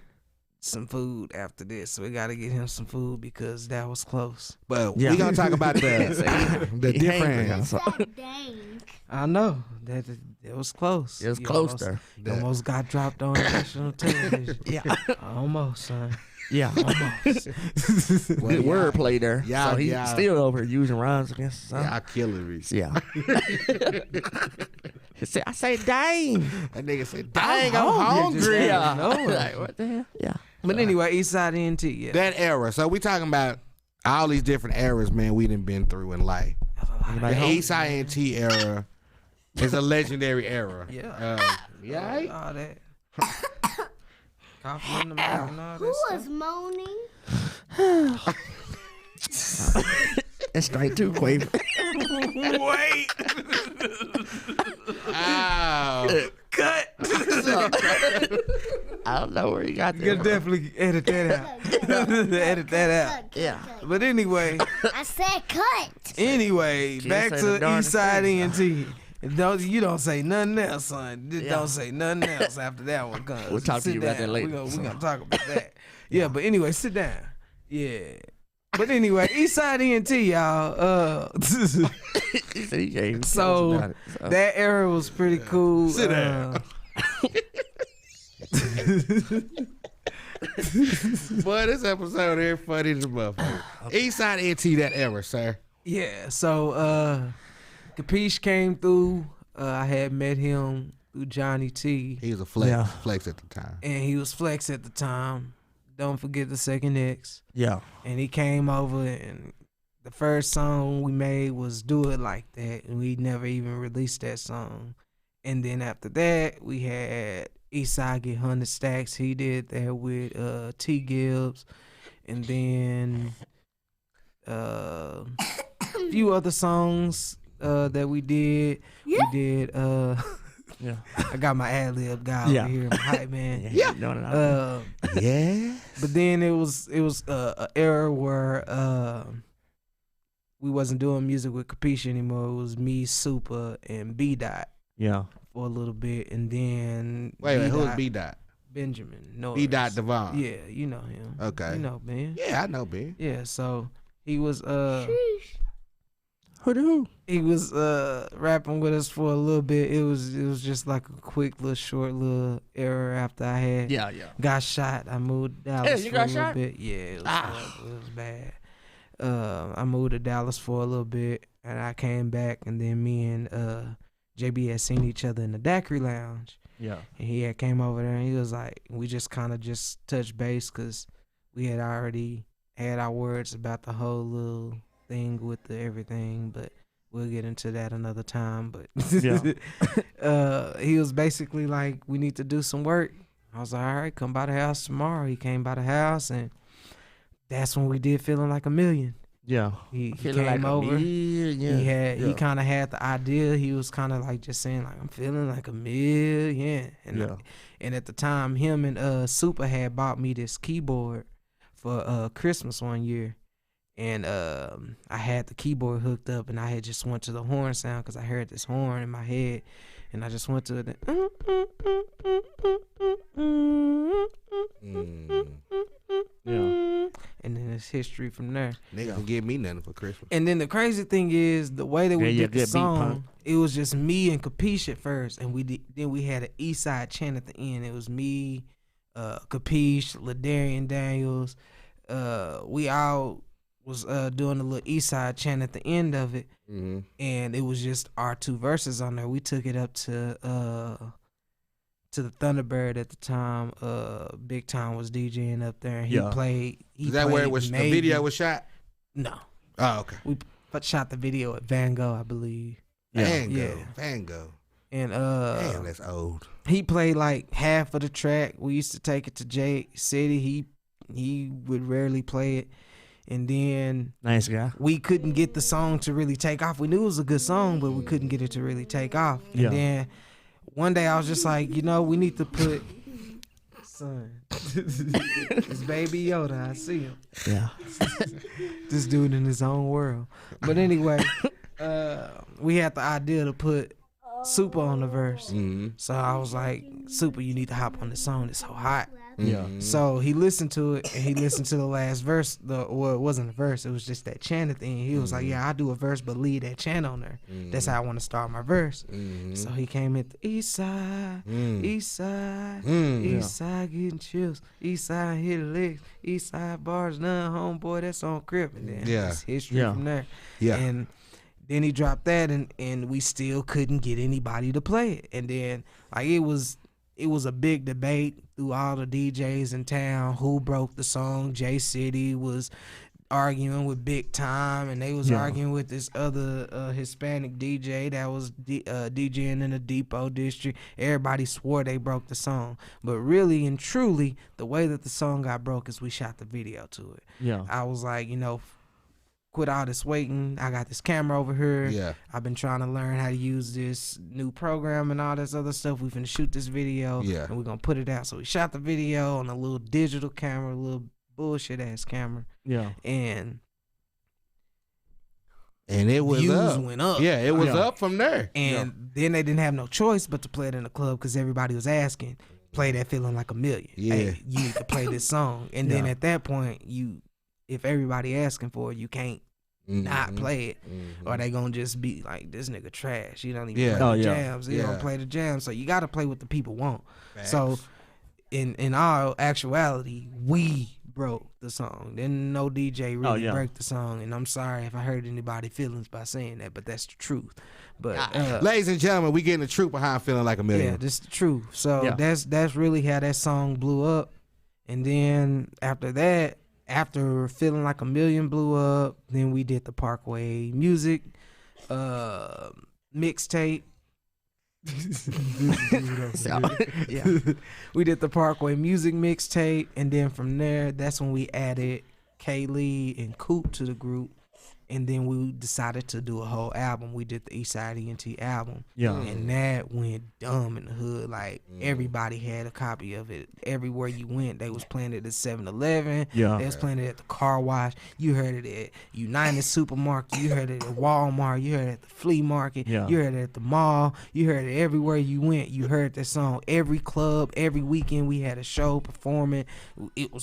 some food after this, so we got to get him some food because that was close. But Yeah. we're going to talk about the He hangry, different. That dang. I know that it was close. It was You close almost, there. you almost got dropped on national television. Yeah. Almost, son. Yeah. Almost. Well, Good wordplay there. Y'all- So he's y'all- still over here using rhymes against us. Yeah, I kill it, Reese. Yeah. I say, dang. That nigga said, dang, I'm I'm hungry. hungry. Yeah. No. No. Like, what the hell? Yeah. But anyway, Eastside ENT, yeah. That era. So we talking about all these different eras, man, we done been through in life. Anybody The home? East INT era is a legendary era. Yeah. Yeah. Right? All that. Coughing in the mic and all Who that was stuff. moaning? Straight to Quavin. Wait. Oh. Cut. I don't know where you got You that. gotta definitely edit that out. Edit that out. Yeah. But anyway, I said cut. back say the to darndest Eastside thing. ENT. You don't say nothing else, son. Just Yeah. don't say nothing else after that one comes. We'll talk to Sit you about down. that later. We're gonna talk about that. Yeah, but anyway, sit down. Yeah. But anyway, Eastside ENT, y'all. He said he can't even tell us So about it, so. that era was pretty cool. Sit down. Boy, this episode here funny as a motherfucker. Eastside NT that era, sir. Yeah, so Capiche came through. I had met him through Johnny T, He was a flex, Yeah. flex at the time. and he was Flex at the time. Don't forget the second X. Yeah. And he came over, and the first song we made was Do It Like That, and we never even released that song. And then after that, we had Eastside Get 100 Stacks. He did that with T Gibbs, and then a few other songs that we did. We did. Yeah. I got my ad lib guy Yeah. over here, my hype man. Yeah. No, no, no. Yeah. But then it was an era where we wasn't doing music with Capiche anymore. It was me, Super, and B Dot Yeah. for a little bit, and then Wait, who was B-Dot, B Dot? Benjamin. No, B Dot Devon. Yeah, you know him. Okay. You know Ben. Yeah, I know Ben. Yeah, so he was Who? he was rapping with us for a little bit. It was just like a quick little short little era after I had Yeah. got shot. I moved to Dallas you for got a little shot? bit. Yeah, it was horrible. It was bad. I moved to Dallas for a little bit, and I came back, and then me and JB had seen each other in the Daiquiri Lounge, Yeah. and he had came over there, and he was like, we just kind of just touched base because we had already had our words about the whole little thing with the everything, but we'll get into that another time. But he was basically like, we need to do some work. I was like, all right, come by the house tomorrow. He came by the house, and that's when we did Feeling Like a Million. Yeah. He Feeling came like over. Yeah. He kind of had the idea. He was kind of like just saying like, I'm feeling like a million. And and at the time, him and Super had bought me this keyboard for Christmas one year. And I had the keyboard hooked up, and I had just went to the horn sound because I heard this horn in my head, and I just went to it. Yeah. And then it's history from there. Nigga don't give me nothing for Christmas. And then the crazy thing is the way that we Yeah, did you the good beat, song, punk. it was just me and Capiche at first, and then we had an East Side chant at the end. It was me, Capiche, Ladarian Daniels. We all was doing a little East Side chant at the end of it, and it was just our two verses on there. We took it up to the Thunderbird at the time. Big Time was DJing up there, and he played. Is that where it was? The video was shot? No. Oh, okay. We shot the video at Van Gogh, I believe. Van Gogh. Yeah. Van Gogh. And Damn, that's old. he played like half of the track. We used to take it to J City. He would rarely play it. And then Nice guy. we couldn't get the song to really take off. We knew it was a good song, but we couldn't get it to really take off. And then one day I was just like, we need to put son. It's Baby Yoda. I see him. Yeah. This dude in his own world. But anyway, we had the idea to put Super on the verse. So I was like, Super, you need to hop on the song. It's so hot. Yeah. So he listened to it, and he listened to the last verse. Well, it wasn't a verse. It was just that chant at the end. He was like, yeah, I'll do a verse, but leave that chant on there. That's how I want to start my verse. So he came at the East Side, East Side, East Side getting chills, East Side hit the legs, East Side bars, none, homeboy, that's on Crip. And then it's history from there. Yeah. And then he dropped that, and we still couldn't get anybody to play it. And then like it was a big debate through all the DJs in town who broke the song. J City was arguing with Big Time, and they was arguing with this other Hispanic DJ that was DJing in the Depot district. Everybody swore they broke the song, but really and truly, the way that the song got broke is we shot the video to it. Yeah. I was like, quit all this waiting. I got this camera over here. Yeah. I've been trying to learn how to use this new program and all this other stuff. We finna shoot this video. Yeah. And we're gonna put it out. So we shot the video on a little digital camera, a little bullshit ass camera. Yeah. And it was views up. went up. Yeah, it was up from there. And then they didn't have no choice but to play it in the club because everybody was asking, play that feeling like a million. Yeah. Hey, you need to play this song. And then at that point, if everybody asking for it, you can't not play it. Or they gonna just be like, this nigga trash. You don't even play the jams. You don't play the jams. So you gotta play what the people want. Facts. So in our actuality, we broke the song. Then no DJ really broke the song. And I'm sorry if I hurt anybody's feelings by saying that, but that's the truth. But ladies and gentlemen, we getting the truth behind feeling like a million. yeah, that's the truth. So that's really how that song blew up. And then after that, after feeling like a million blew up, then we did the Parkway Music mixtape. Yeah, we did the Parkway Music mixtape, and then from there, that's when we added K Lee and Coop to the group, and then we decided to do a whole album. We did the Eastside ENT album, and that went dumb in the hood. Like everybody had a copy of it. Everywhere you went, they was playing it at 7-Eleven. They was playing it at the car wash. You heard it at United Supermarket. You heard it at Walmart. You heard it at the flea market. You heard it at the mall. You heard it everywhere you went. You heard that song. Every club, every weekend, we had a show performing. It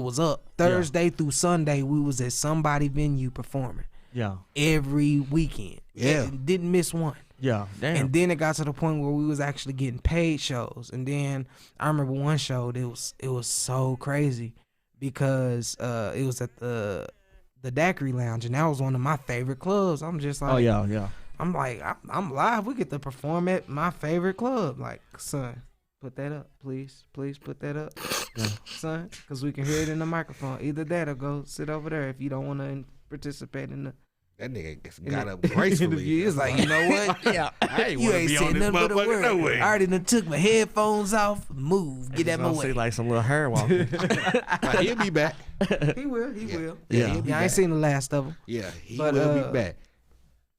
was up Thursday through Sunday. We was at somebody venue performing. Yeah. Every weekend. Yeah. And didn't miss one. Yeah. Damn. And then it got to the point where we was actually getting paid shows. And then I remember one show it was so crazy because it was at the Daiquiri Lounge, and that was one of my favorite clubs. I'm just like, I'm like, I'm live. We get to perform at my favorite club. Like, son, put that up, please. Please put that up, son, because we can hear it in the microphone. Either that or go sit over there if you don't want to participate in the. That nigga got up gracefully. It's like, you know what? I ain't You want to ain't be on saying this nothing but a motherfucker word. no way. I already done took my headphones off. Move. Get out my way. See like some little hair walking. Like, he'll be back. He will. He will. Yeah, he'll Yeah, be I ain't back. seen the last of them. Yeah, he But, will be back.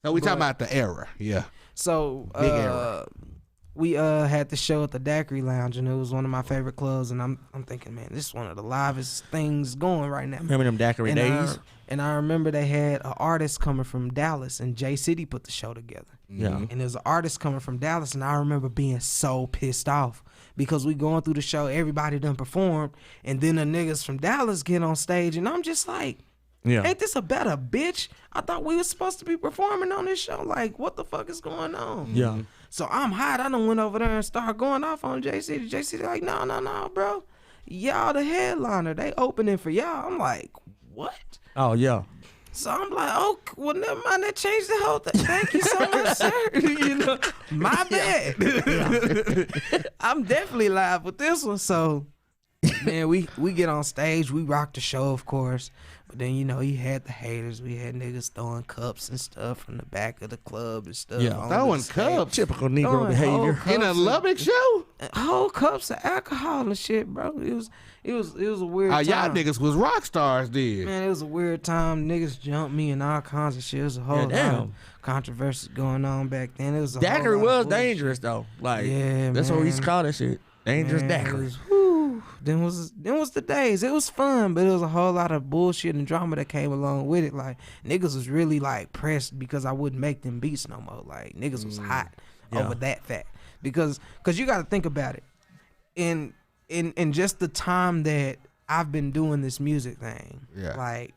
So we talking about the era. Yeah. So Big era. we had the show at the Daiquiri Lounge, and it was one of my favorite clubs. And I'm thinking, man, this is one of the livest things going right now. Remember them Daiquiri days? And I remember they had an artist coming from Dallas, and J City put the show together. Yeah. And there's an artist coming from Dallas, and I remember being so pissed off because we going through the show, everybody done performed, and then the niggas from Dallas get on stage, and I'm just like, ain't this a better bitch? I thought we was supposed to be performing on this show. Like, what the fuck is going on? Yeah. So I'm hot. I done went over there and started going off on J City. J City like, no, bro. Y'all the headliner. They opening for y'all. I'm like, what? Oh, yeah. So I'm like, oh, well, never mind. That changed the whole thing. Thank you so much, sir. You know, my bad. I'm definitely live with this one. So, man, we get on stage. We rock the show, of course. But then, you know, you had the haters. We had niggas throwing cups and stuff from the back of the club and stuff. Yeah, on throwing the stage. cups. Typical Negro Throwing behavior. whole In a cups Lubbock show? whole cups of alcohol and shit, bro. It was a weird time. Y'all niggas was rock stars then. Man, it was a weird time. Niggas jumped me and all kinds of shit. It was a whole lot of controversy going on back then. It was a Daiquiri whole lot was of bullshit. dangerous though. Like, Yeah, that's what we used to man. call that shit. Dangerous Man, daiquiri. Then was the days. It was fun, but it was a whole lot of bullshit and drama that came along with it. Like, niggas was really like pressed because I wouldn't make them beats no more. Like, niggas was hot over that fact. Because you got to think about it. In just the time that I've been doing this music thing, like,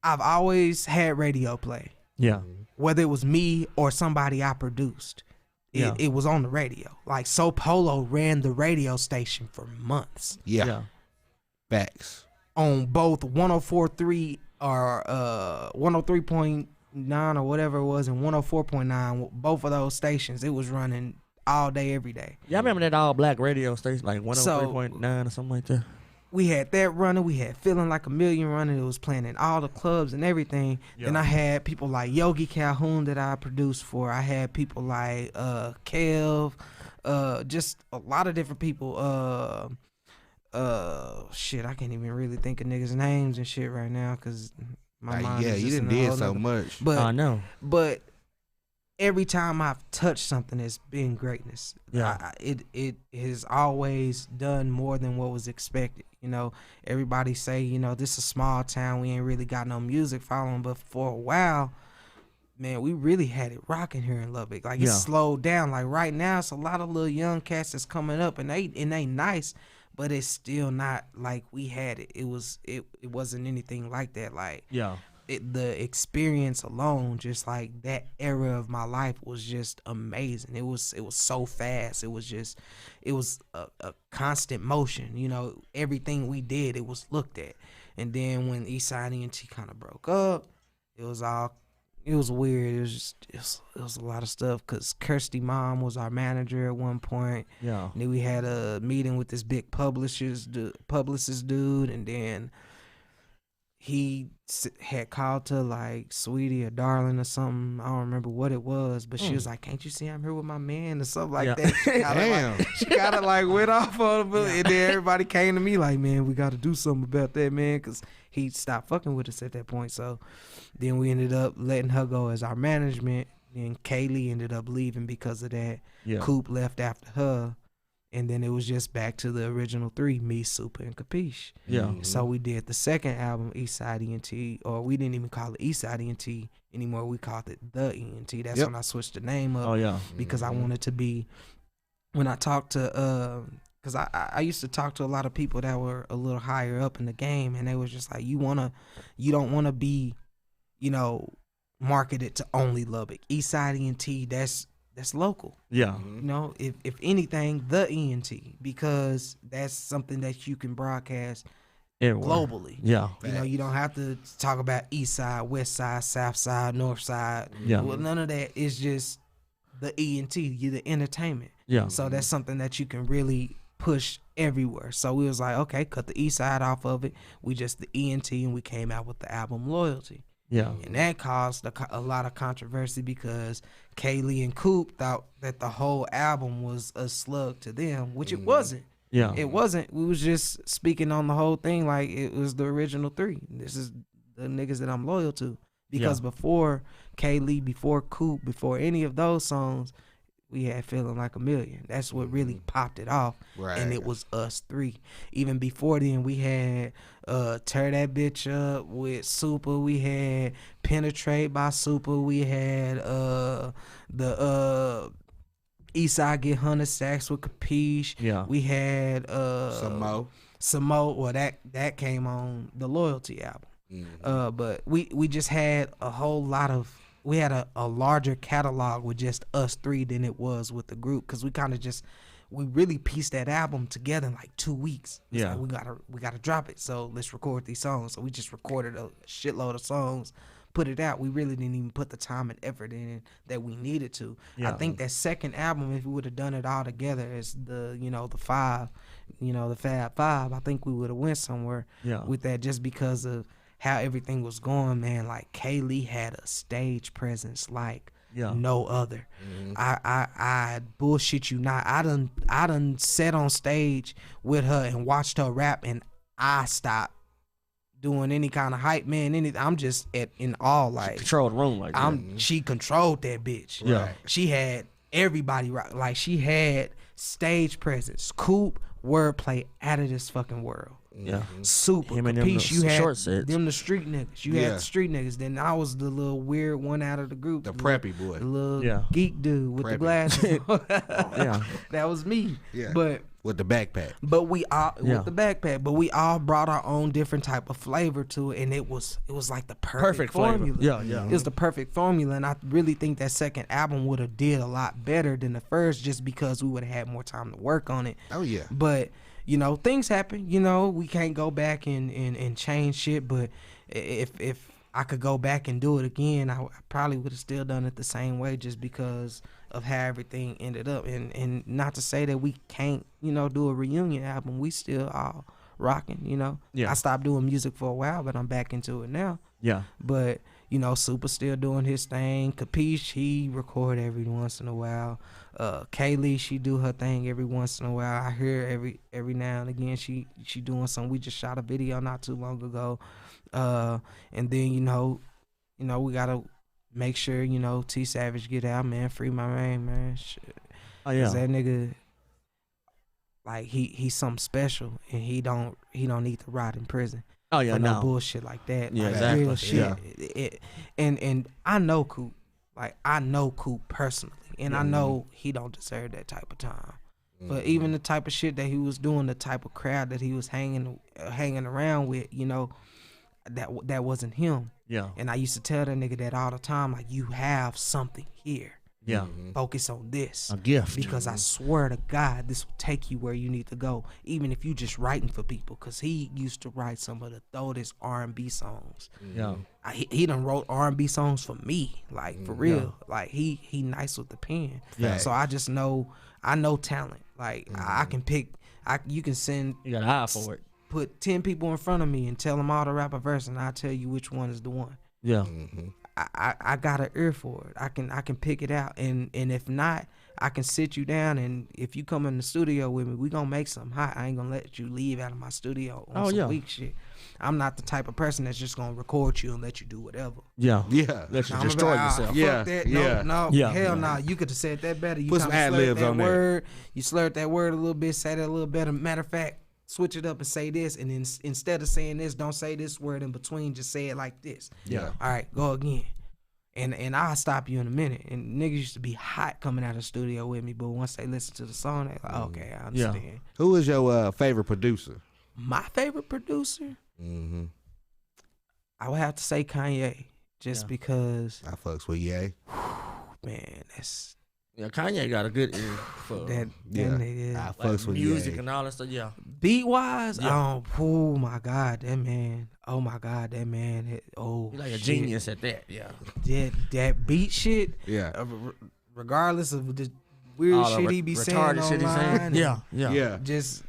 I've always had radio play. Yeah. Whether it was me or somebody I produced. It was on the radio. Like, So Polo ran the radio station for months. Yeah. Facts. On both 104.3 or 103.9 or whatever it was, and 104.9, both of those stations, it was running all day, every day. Yeah, I remember that all black radio station, like 103.9 or something like that. We had that running. We had Feeling Like a Million running. It was playing in all the clubs and everything. Yeah. Then I had people like Yogi Calhoun that I produced for. I had people like Kev, just a lot of different people. Shit, I can't even really think of niggas' names and shit right now because My mind yeah, is you just didn't in a did whole so nother- much. But I know. but every time I've touched something, it's been greatness. Yeah. It has always done more than what was expected. You know, everybody say, you know, this is a small town, we ain't really got no music following, but for a while, man, we really had it rocking here in Lubbock. Like it's Yeah. slowed down. Like right now, it's a lot of little young cats that's coming up, and they nice, but it's still not like we had it. It wasn't anything like that. Like Yeah. the experience alone, just like that era of my life, was just amazing. It was so fast. It was a constant motion. You know, everything we did, it was looked at. And then when Eastside ENT kind of broke up, it was weird. It was a lot of stuff, because Kirsty Mom was our manager at one point. Yeah. And then we had a meeting with this big publicist dude, and then he had called to like Sweetie or Darling or something. I don't remember what it was, but she was like, "Can't you see I'm here with my man?" or something like Yeah. that. She kind of like went off on him, and then everybody came to me like, "Man, we got to do something about that, man," because he stopped fucking with us at that point. So then we ended up letting her go as our management, and Kaylee ended up leaving because of that. Yeah. Coop left after her. And then it was just back to the original three, me, Super, and Capiche. Yeah. So we did the second album, Eastside ENT, or we didn't even call it Eastside ENT anymore. We called it The ENT. That's when I switched the name up. Oh yeah. Because I wanted to be, when I talked to, because I used to talk to a lot of people that were a little higher up in the game, and they was just like, you don't want to be, you know, marketed to only Lubbock. Eastside ENT, that's local. Yeah. You know, if anything, the ENT, because that's something that you can broadcast Everywhere. globally. Yeah. You know, you don't have to talk about east side, west side, south side, north side. Yeah. Well, none of that. Is just the ENT, you the entertainment. Yeah. So that's something that you can really push everywhere. So we was like, okay, cut the east side off of it. We just the ENT, and we came out with the album Loyalty. Yeah. And that caused a lot of controversy, because Kaylee and Coop thought that the whole album was a slug to them, which it wasn't. Yeah. It wasn't. We was just speaking on the whole thing like it was the original three. This is the niggas that I'm loyal to. Because before Kaylee, before Coop, before any of those songs, we had Feeling Like a Million. That's what really popped it off. Right. And it was us three. Even before then, we had Tear That Bitch Up with Super. We had Penetrate by Super. We had the Eastside Get 100 Stacks with Capiche. Yeah. We had Some more. Well, that came on the Loyalty album. But we just had a whole lot of, we had a larger catalog with just us three than it was with the group, because we kind of we really pieced that album together in like 2 weeks. It's Yeah. like, we gotta drop it, so let's record these songs. So we just recorded a shitload of songs, put it out. We really didn't even put the time and effort in that we needed to. Yeah. I think that second album, if we would have done it all together as the five, the Fab Five, I think we would have went somewhere with that, just because of how everything was going, man. Like Kaylee had a stage presence like no other. I bullshit you not. I done sat on stage with her and watched her rap, and I stopped doing any kind of hype, man. Anything. I'm just in awe. Like, Control the room like that. she controlled that bitch. Yeah. She had everybody rock. Like, she had stage presence, Coop, wordplay out of this fucking world. Yeah. Super. Him and them Capiche, you the had short sets. them the street niggas. You had the street niggas. Then I was the little weird one out of the group. The preppy boy. The little Yeah. geek dude with the Preppy. glasses. Yeah. That was me. Yeah. But With the backpack. we all Yeah. with the backpack, but we all brought our own different type of flavor to it, and it was like the perfect flavor. formula. Yeah, yeah. It was the perfect formula, and I really think that second album would have did a lot better than the first, just because we would have had more time to work on it. Oh yeah. But things happen. We can't go back and change shit. But if I could go back and do it again, I probably would have still done it the same way, just because of how everything ended up. And not to say that we can't, do a reunion album. We still all rocking, Yeah. I stopped doing music for a while, but I'm back into it now. Yeah. But Super still doing his thing. Capiche, he record every once in a while. Kaylee, she do her thing every once in a while. I hear every now and again she doing something. We just shot a video not too long ago. And then, you know, we gotta make sure, you know, T Savage get out, man. Free my man. Shit. Oh yeah. 'Cause that nigga, like, he's something special, and he don't need to rot in prison. Oh yeah. For no No. bullshit like that. Yeah, Like, exactly. real shit. And I know Coop. Like, I know Coop personally, and I know he don't deserve that type of time. But even the type of shit that he was doing, the type of crowd that he was hanging around with, you know, that wasn't him. Yeah. And I used to tell that nigga that all the time, like, you have something here. Yeah. Focus on this. A gift. Because I swear to God, this will take you where you need to go, even if you just writing for people. Because he used to write some of the thotest R&B songs. Yeah. He done wrote R&B songs for me, like, for real. Like, he nice with the pen. Yeah. So I just know, I know talent. Like, I can pick, you can send, You got an eye for it. put 10 people in front of me and tell them all to rap a verse, and I'll tell you which one is the one. Yeah. I got an ear for it. I can pick it out, and if not, I can sit you down, and if you come in the studio with me, we gonna make something hot. I ain't gonna let you leave out of my studio on some weak shit. I'm not the type of person that's just gonna record you and let you do whatever. Yeah. Yeah. Let you Nah, destroy I'ma be like, yourself. fuck Yeah, that. yeah. No, Yeah. hell no. You could have said that better. You Put some kinda slurred ad-libs that on there. word. You slurred that word a little bit, say that a little better. Matter of fact, switch it up and say this, and then instead of saying this, don't say this word in between. Just say it like this. Yeah. All right, go again. And I'll stop you in a minute. And niggas used to be hot coming out of the studio with me, but once they listen to the song, they like, okay, I understand. Who is your favorite producer? My favorite producer, I would have to say Kanye, just because, I fucks with Ye. man, that's Yeah, Kanye got a good ear for that Yeah. nigga. I like fucks with music Ye. and all that stuff. Yeah. Beat wise, Yeah. oh my God, that man. Oh my God, that man. Oh, He's like a shit. genius at that. Yeah. That beat shit. Yeah. Regardless of the weird All the shit he be saying retarded shit he's online. saying. and Yeah. Yeah. Yeah. Just,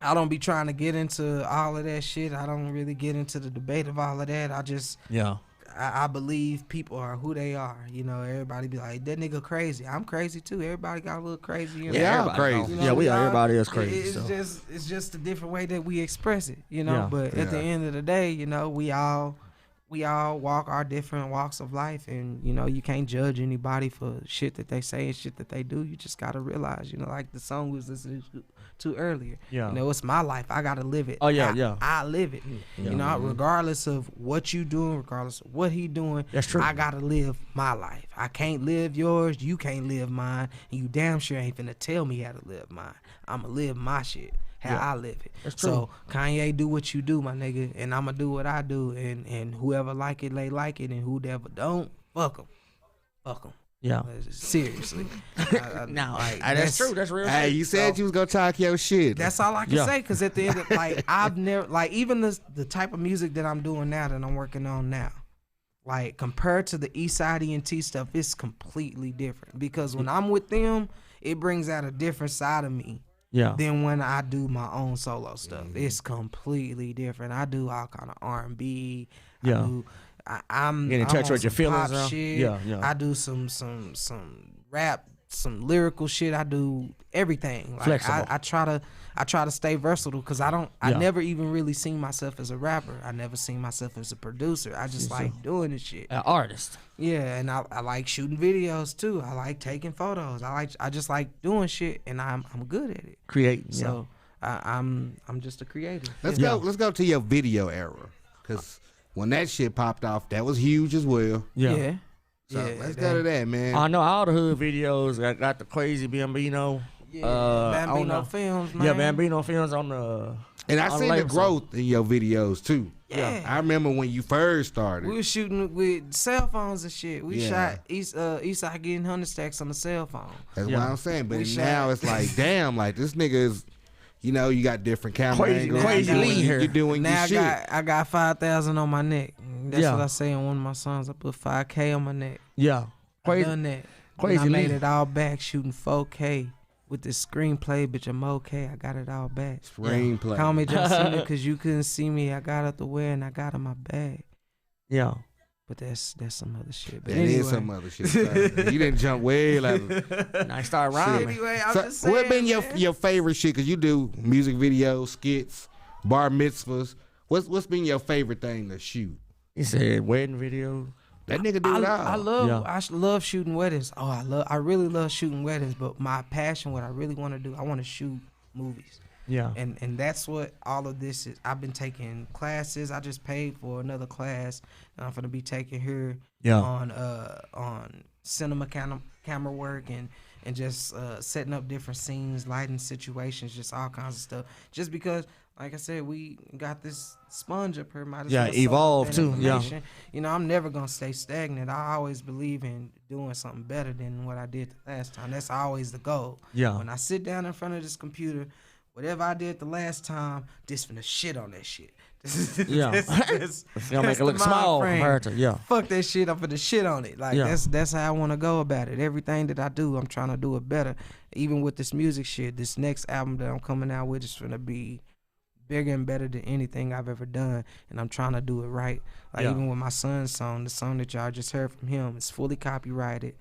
I don't be trying to get into all of that shit. I don't really get into the debate of all of that. Yeah. I believe people are who they are. You know, everybody be like, that nigga crazy. I'm crazy too. Everybody got a little crazy. In Yeah, them. I'm crazy. You know, Yeah, we are. y'all- Everybody is crazy. It's so. just a different way that we express it, you know. Yeah. But at the Yeah. end of the day, you know, we all walk our different walks of life, and you know, you can't judge anybody for shit that they say and shit that they do. You just gotta realize, you know, like the song we was listening to earlier. Yeah. You know, it's my life. I gotta live it. Oh, yeah. I live it. Yeah. You know, regardless of what you doing, regardless of what he doing, That's true. I gotta live my life. I can't live yours. You can't live mine. And you damn sure ain't finna tell me how to live mine. I'ma live my shit. How I live it. That's true. So Kanye, do what you do, my nigga, and I'ma do what I do, and whoever like it, they like it, and whoever don't, fuck them. Yeah. Seriously. No, like, that's true. That's real. Hey, shit. you said you was gonna talk your shit. That's all I can Yeah. say, because at the end of, like, I've never, like, even the type of music that I'm doing now, that I'm working on now, like, compared to the Eastside ENT stuff, it's completely different, because when I'm with them, it brings out a different side of me. Yeah. Then when I do my own solo stuff, it's completely different. I do all kind of R&B. Yeah. I'm Get in touch I'm on with your some feelings pop now. shit. Yeah, yeah. I do some rap, some lyrical shit. I do everything. Like, Flexible. I try to stay versatile, because I Yeah. never even really seen myself as a rapper. I never seen myself as a producer. I just like doing this shit. An artist. Yeah, and I like shooting videos too. I like taking photos. I just like doing shit, and I'm good at it. Creating. So I'm just a creator. Let's Yeah. go. Let's go to your video era, because when that shit popped off, that was huge as well. Yeah. Yeah. So Yeah, let's go to that, man. I know all the hood videos. I got the Quazy Bambino. Bambino Films, man. Yeah, Bambino Films on the. And I on seen the label. growth in your videos too. Yeah. I remember when you first started. We was shooting with cell phones and shit. We Yeah. shot Eastside getting 100 stacks on the cell phone. That's Yeah. what I'm saying. But We now shot- it's like, damn, like this nigga is, you know, you got different camera Quazy- angles. Quazy you Lee doing, here. you're doing Now your shit. I got 5,000 on my neck. That's Yeah. what I say on one of my songs. I put 5K on my neck. Yeah. I done that. Quazy And I made Lee. it all back shooting 4K with this screenplay, bitch. I'm okay. I got it all back. Screenplay. Call me John Cena because you couldn't see me. I got out the way and I got in my bag. Yeah. But that's some other shit. But That is some other shit. Son. You didn't jump way like. I start rhyming. Anyway, I'm So, just saying. what been man. your favorite shit? Cause you do music videos, skits, bar mitzvahs. What's been your favorite thing to shoot? He said wedding video. That nigga do it all. I love shooting weddings. I really love shooting weddings. But my passion, what I really want to do, I want to shoot movies. Yeah. And that's what all of this is. I've been taking classes. I just paid for another class that I'm gonna be taking here on cinema camera work and just setting up different scenes, lighting situations, just all kinds of stuff. Just because, like I said, we got this sponge up here. Might as well evolve that too. Yeah. You know, I'm never gonna stay stagnant. I always believe in doing something better than what I did the last time. That's always the goal. Yeah. When I sit down in front of this computer, whatever I did the last time, this finna shit on that shit. Yeah. It's gonna make it look small compared to, Fuck that shit, I'm finna shit on it. Like that's how I wanna go about it. Everything that I do, I'm trying to do it better. Even with this music shit, this next album that I'm coming out with is finna be bigger and better than anything I've ever done. And I'm trying to do it right. Like even with my son's song, the song that y'all just heard from him, it's fully copyrighted,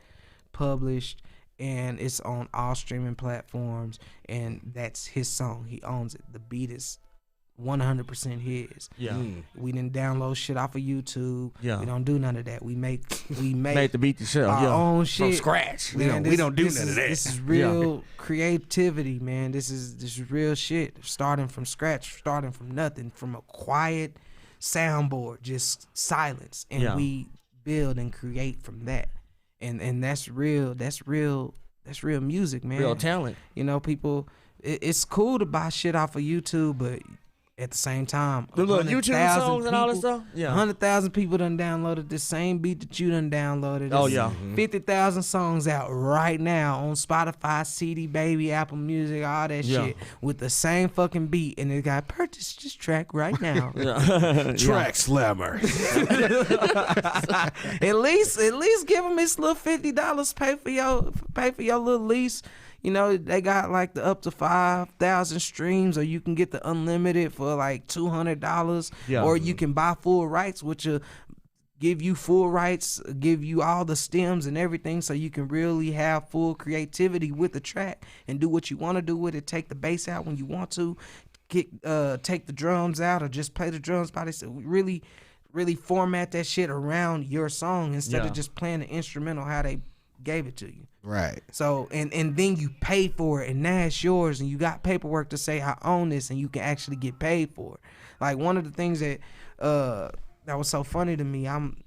published, and it's on all streaming platforms, and that's his song. He owns it. The beat is 100% his. Yeah. We didn't download shit off of YouTube. Yeah. We don't do none of that. We make made the beat yourself. our own shit from scratch. Man, we don't do this none of that. This is real creativity, man. This is real shit. Starting from scratch, starting from nothing, from a quiet soundboard, just silence, and we build and create from that. And that's real music, man. Real talent. You know, people, it's cool to buy shit off of YouTube, but at the same time, The little YouTube songs and all that people, stuff. Yeah. 100,000 people done downloaded the same beat that you done downloaded. Oh, There's yeah. 50,000 songs out right now on Spotify, CD Baby, Apple Music, all that shit with the same fucking beat, and it got purchase this track right now. Track slammer. At least give them this little $50 pay for your little lease. You know, they got like the up to 5,000 streams, or you can get the unlimited for like $200, or you can buy full rights, which will give you full rights, give you all the stems and everything, so you can really have full creativity with the track and do what you want to do with it. Take the bass out when you want to, take the drums out, or just play the drums by themselves. Really format that shit around your song instead of just playing the instrumental how they gave it to you. Right. So and then you pay for it, and now it's yours, and you got paperwork to say I own this, and you can actually get paid for it. Like one of the things that was so funny to me, I'm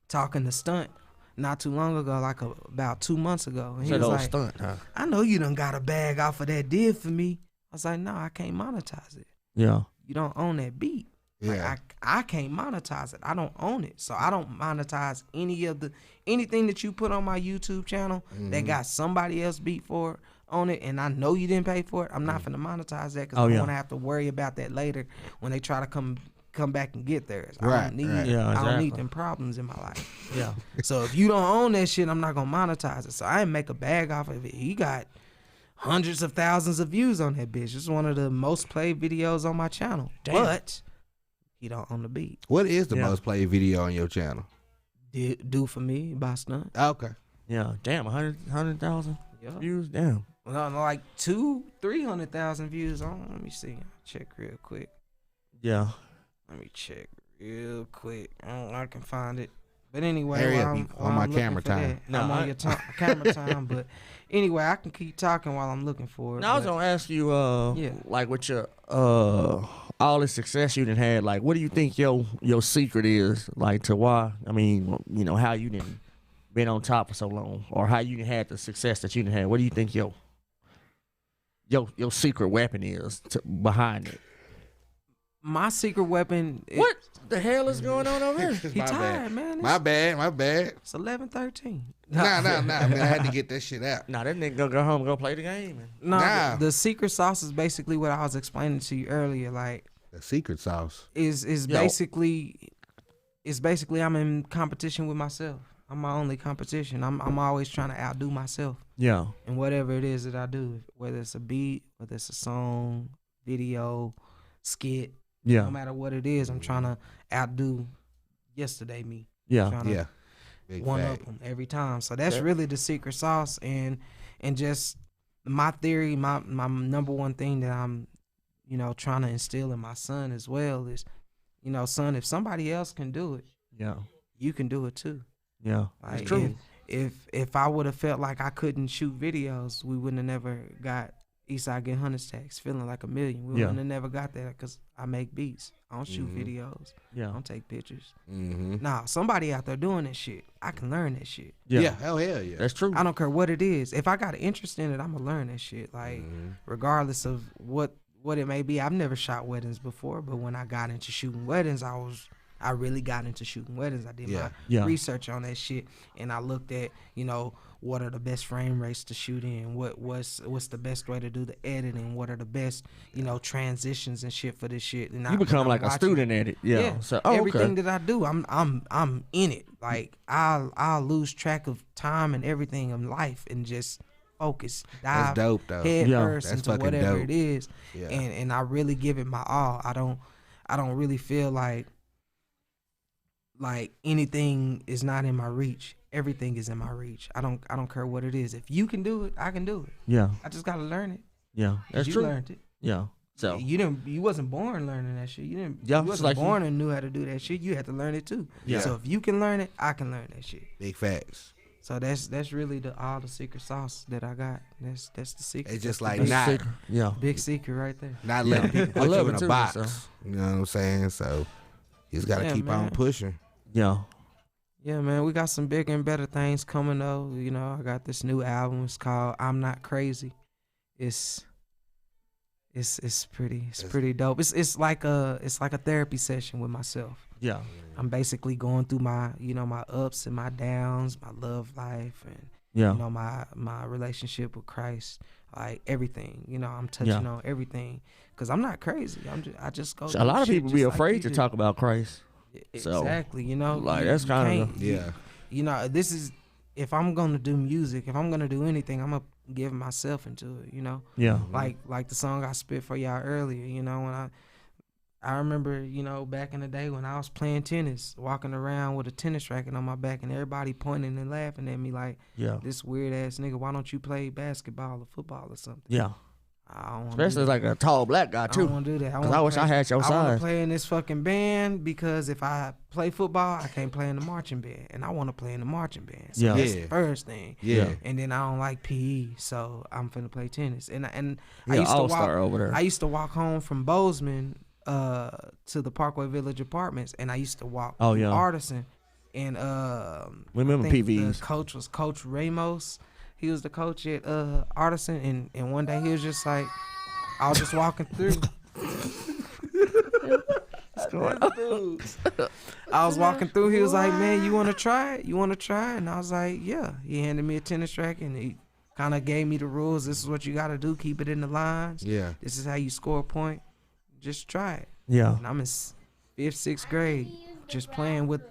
talking to Stunt not too long ago, like about 2 months ago, and he was like, Stunt, huh? I know you done got a bag off of that deal for me. I was like, no, I can't monetize it. Yeah. You don't own that beat. Yeah. Like I can't monetize it. I don't own it. So I don't monetize anything that you put on my YouTube channel that got somebody else beat for on it, and I know you didn't pay for it. I'm not finna monetize that because I want to have to worry about that later when they try to come back and get theirs. I don't need I don't need them problems in my life. Yeah. So if you don't own that shit, I'm not gonna monetize it. So I didn't make a bag off of it. He got hundreds of thousands of views on that bitch. It's one of the most played videos on my channel. Damn. But he don't own the beat. What is the most played video on your channel? Do for me by Stunt. Okay. Yeah. Damn, 100,000 views. Damn. No, like 300,000 views on. Let me see. Check real quick. Yeah. Let me check real quick. I can find it. But anyway, Hurry while up, I'm, you while on my I'm looking camera for time. that, I'm on your camera time. But anyway, I can keep talking while I'm looking for it. Now I was gonna ask you, like with your all the success you done had, like what do you think your secret is, like to why? I mean, you know, how you done been on top for so long, or how you done had the success that you done had. What do you think your secret weapon is behind it? My secret weapon. What the hell is going on over here? He tired, man. My bad. It's 11:13. Nah, man. I had to get that shit out. Nah, that nigga gonna go home and go play the game. No, the secret sauce is basically what I was explaining to you earlier. Like The secret sauce. is basically I'm in competition with myself. I'm my only competition. I'm always trying to outdo myself. Yeah. And whatever it is that I do, whether it's a beat, whether it's a song, video, skit, Yeah. no matter what it is, I'm trying to outdo yesterday me. Yeah. Trying to Yeah. Big one fact. up them every time. So that's really the secret sauce, and just my theory, my number one thing that I'm, trying to instill in my son as well is you know, son, if somebody else can do it, Yeah. you can do it too. Yeah. Like, That's true. If I would have felt like I couldn't shoot videos, we wouldn't have never got Eastside Get Hunters Tax, feeling like a million. We wouldn't have never got that because I make beats. I don't shoot videos. I Yeah. don't take pictures. Mm-hmm. Nah, somebody out there doing that shit. I can learn that shit. Yeah. Hell yeah. That's true. I don't care what it is. If I got an interest in it, I'm gonna learn that shit. Like, regardless of what it may be. I've never shot weddings before, but when I got into shooting weddings, I really got into shooting weddings. I did my research on that shit, and I looked at, you know, what are the best frame rates to shoot in, what's the best way to do the editing, what are the best, you know, transitions and shit for this shit. And you become like a student at it. Yeah. So everything that I do, I'm in it. Like I'll lose track of time and everything in life and just focus, dive That's dope, though. head Yeah. first That's into fucking whatever dope. it is, Yeah. and I really give it my all. I don't really feel like anything is not in my reach. Everything is in my reach. I don't care what it is. If you can do it, I can do it. Yeah. I just gotta learn it. Yeah. That's you true. learned it. Yeah. So You wasn't born learning that shit. You Yeah, wasn't like born and knew how to do that shit. You had to learn it too. Yeah. So if you can learn it, I can learn that shit. Big facts. So that's really all the secret sauce that I got. That's the secret. It's just That's like the not secret. Yeah. big secret right there. not letting people I put love you it in a too, box. so. You know what I'm saying? So you just gotta Yeah, keep on man. pushing. Yeah. Yeah, man, we got some bigger and better things coming though. You know, I got this new album. It's called I'm Not Crazy. It's pretty dope. It's like a therapy session with myself. Yeah. I'm basically going through my ups and my downs, my love life, and Yeah. you know, my relationship with Christ, like everything. You know, I'm touching on everything because I'm not crazy. I just go. So a lot of through people shit be just like afraid you to do. talk about Christ. So, Exactly. You know, like, you- that's you kinda can't- Yeah. You know, this is if I'm gonna do music, if I'm gonna do anything, I'm gonna give myself into it. You know, Yeah. like the song I spit for y'all earlier. You know, when I remember, you know, back in the day when I was playing tennis, walking around with a tennis racket on my back, and everybody pointing and laughing at me like, Yeah. this weird ass nigga, why don't you play basketball or football or something? Yeah. I don't wanna Especially do that. like a tall black guy I too. don't want to do that. Cause I wish I had your I want to size. play in this fucking band because if I play football, I can't play in the marching band, and I want to play in the marching band. So Yeah. that's Yeah. the first thing. Yeah. And then I don't like PE, so I'm finna play tennis. And I Yeah, used to all-star walk. over there. I used to walk home from Bozeman to the Parkway Village Apartments, and I used to walk Oh, through yeah. Artisan. And Remember I think PVs. the coach was Coach Ramos. He was the coach at Artisan, and one day he was just like, I was just walking through. I was walking through. He was like, "Man, you want to try it? You want to try it?" And I was like, "Yeah." He handed me a tennis racket, and he kind of gave me the rules. This is what you got to do. Keep it in the lines. Yeah. This is how you score a point. Just try it. Yeah. And I'm in 5th, 6th grade, just playing with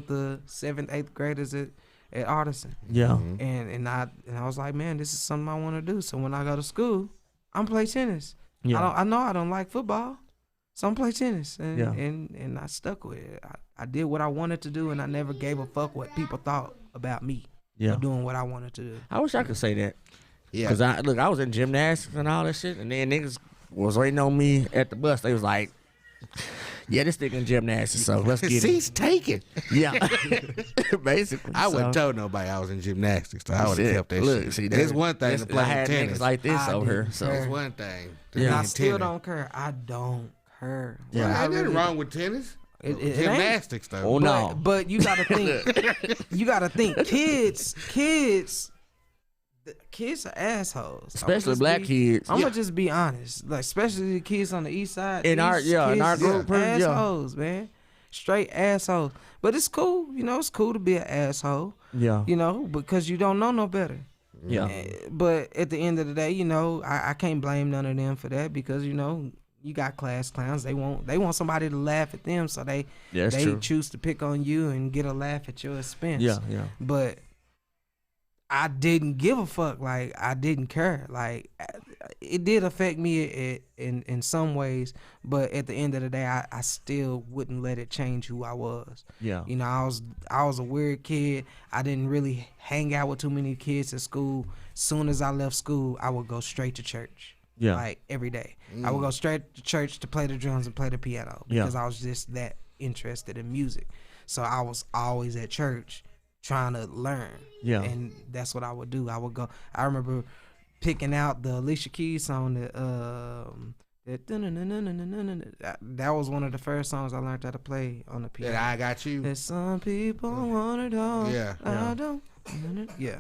the 7th, 8th graders at Artisan. Yeah. And I was like, man, this is something I want to do. So when I go to school, I'm play tennis. Yeah. I know I don't like football, so I'm play tennis. And Yeah. and I stuck with it. I did what I wanted to do, and I never gave a fuck what people thought about me. Yeah. For doing what I wanted to do. I wish I could say that. Yeah. Cause I was in gymnastics and all that shit, and then niggas was waiting on me at the bus. They was like, "Yeah, this nigga in gymnastics, so let's get it." Seats taken. Yeah, basically. I wouldn't so. tell nobody I was in gymnastics. So I would have Shit, kept that look, shit. see, It's one thing to play I had tennis. niggas like this I over here. didn't So care. It's one thing. To Yeah. be And I in still tennis. don't care. I don't care. Yeah, Like, I ain't nothing really- wrong with tennis. It ain't. Gymnastics though. Oh, no. But you gotta think. You gotta think. Kids are assholes. especially black kids. I'm gonna just be honest. Like, especially the kids on the east side. In our- these yeah, in kids our is group, yeah. assholes, man. Straight assholes. But it's cool. You know, it's cool to be an asshole. Yeah, You know, because you don't know no better. yeah, But at the end of the day, you know, I can't blame none of them for that because, you know, you got class clowns. They want somebody to laugh at them, so they that's true. choose to pick on you and get a laugh at your expense. Yeah, yeah, But I didn't give a fuck. Like, I didn't care. Like, it did affect me in some ways, but at the end of the day, I still wouldn't let it change who I was. yeah, You know, I was a weird kid. I didn't really hang out with too many kids at school. Soon as I left school, I would go straight to church. Yeah. like every day. I would go straight to church to play the drums and play the piano because I was just that interested in music. So I was always at church trying to learn. Yeah. And that's what I would do. I would go. I remember picking out the Alicia Keys song that was one of the first songs I learned how to play on the piano. That I Got You. That some people want it all. Yeah. I don't. Yeah.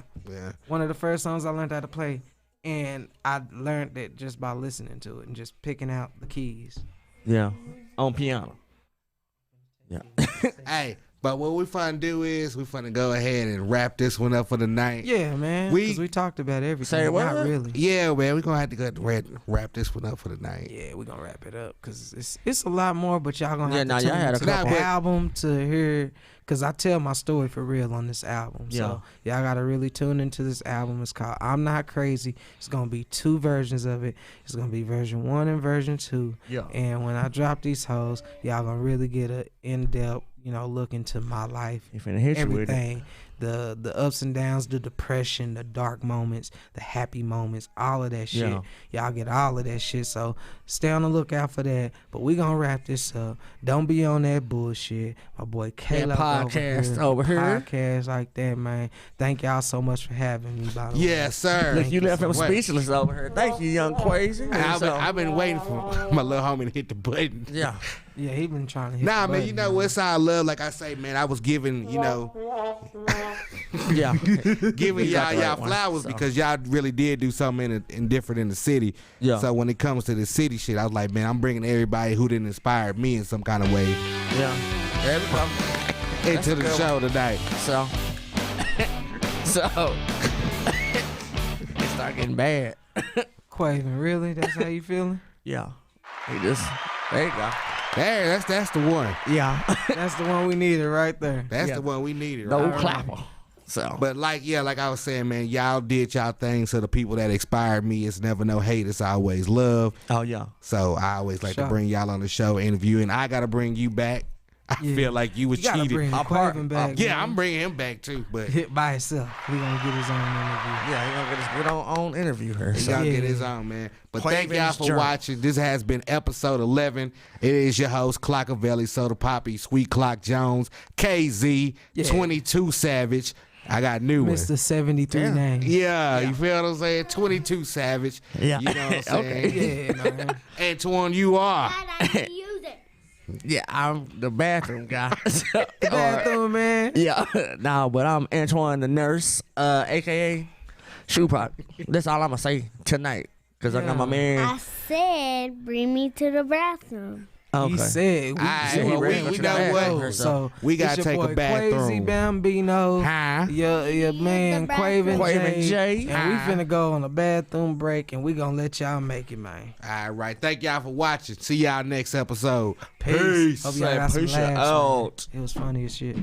One of the first songs I learned how to play. And I learned that just by listening to it and just picking out the keys. Yeah. On piano. Yeah. Hey, but what we finna do is we finna go ahead and wrap this one up for the night. Yeah, man. Because we talked about everything. Say what? Not really. Yeah, man. We're gonna have to go wrap this one up for the night. Yeah, we're gonna wrap it up because it's a lot more, but y'all gonna have to y'all had a tune into couple. the album to hear. Because I tell my story for real on this album. So y'all gotta really tune into this album. It's called I'm Not Crazy. It's gonna be 2 versions of it. It's gonna be version 1 and version 2. Yeah. And when I drop these hoes, y'all gonna really get a in-depth, look into my life. You finna hit everything. You with it. The ups and downs, the depression, the dark moments, the happy moments, all of that shit. Y'all get all of that shit. So stay on the lookout for that. But we gonna wrap this up. Don't be on that bullshit. My boy Caleb over here. Podcast like that, man. Thank y'all so much for having me, by the way. Yes, sir. Look, you left him speechless over here. Thank you, young Quazy. I've been waiting for my little homie to hit the button. Yeah. Yeah, he been trying to hit Nah, the man, button, you know what's all love? Like I say, man, I was giving, giving y'all flowers because y'all really did do something in different in the city. Yeah. So when it comes to the city shit, I was like, man, I'm bringing everybody who didn't inspire me in some kind of way. Yeah. Into the show tonight. So it start getting bad. Quavin, really? That's how you feeling? Yeah. There you go. There, that's the one. Yeah. That's the one we needed right there. That's the one we needed. No right? clapper. So, but like I was saying, man, y'all did y'all thing. So the people that inspired me, it's never no hate, it's always love. Oh yeah. So I always like to bring y'all on the show, interview, and I gotta bring you back. I feel like you was cheated. Bring Quavin back. Yeah, I'm bringing him back too. But hit by himself, he gonna get his own interview. Yeah, he gonna get his own interview here. He gonna get his own, man. But thank y'all for watching. This has been episode 11. It is your host, Clockavelli, Soda Poppy, Sweet Clock Jones, KZ, 22 Savage. I got a new one. Mr. 73 name. Yeah, you feel what I'm saying? 22 Savage. Yeah. You know what I'm saying? Okay. Yeah, man. Antoine, you are. Yeah, I'm the bathroom guy. The bathroom man. Yeah, no, but I'm Antoine the nurse, aka Shoe Pop. That's all I'm gonna say tonight, cause I got my man. I said, bring me to the bathroom. Okay. He said, we know what. So we gotta take a bathroom. Quazy, Bambino, your man Quavin J. And we finna go on a bathroom break, and we gonna let y'all make it, man. All right. Thank y'all for watching. See y'all next episode. Peace. Hope y'all got some laughs, out. It was funny as shit.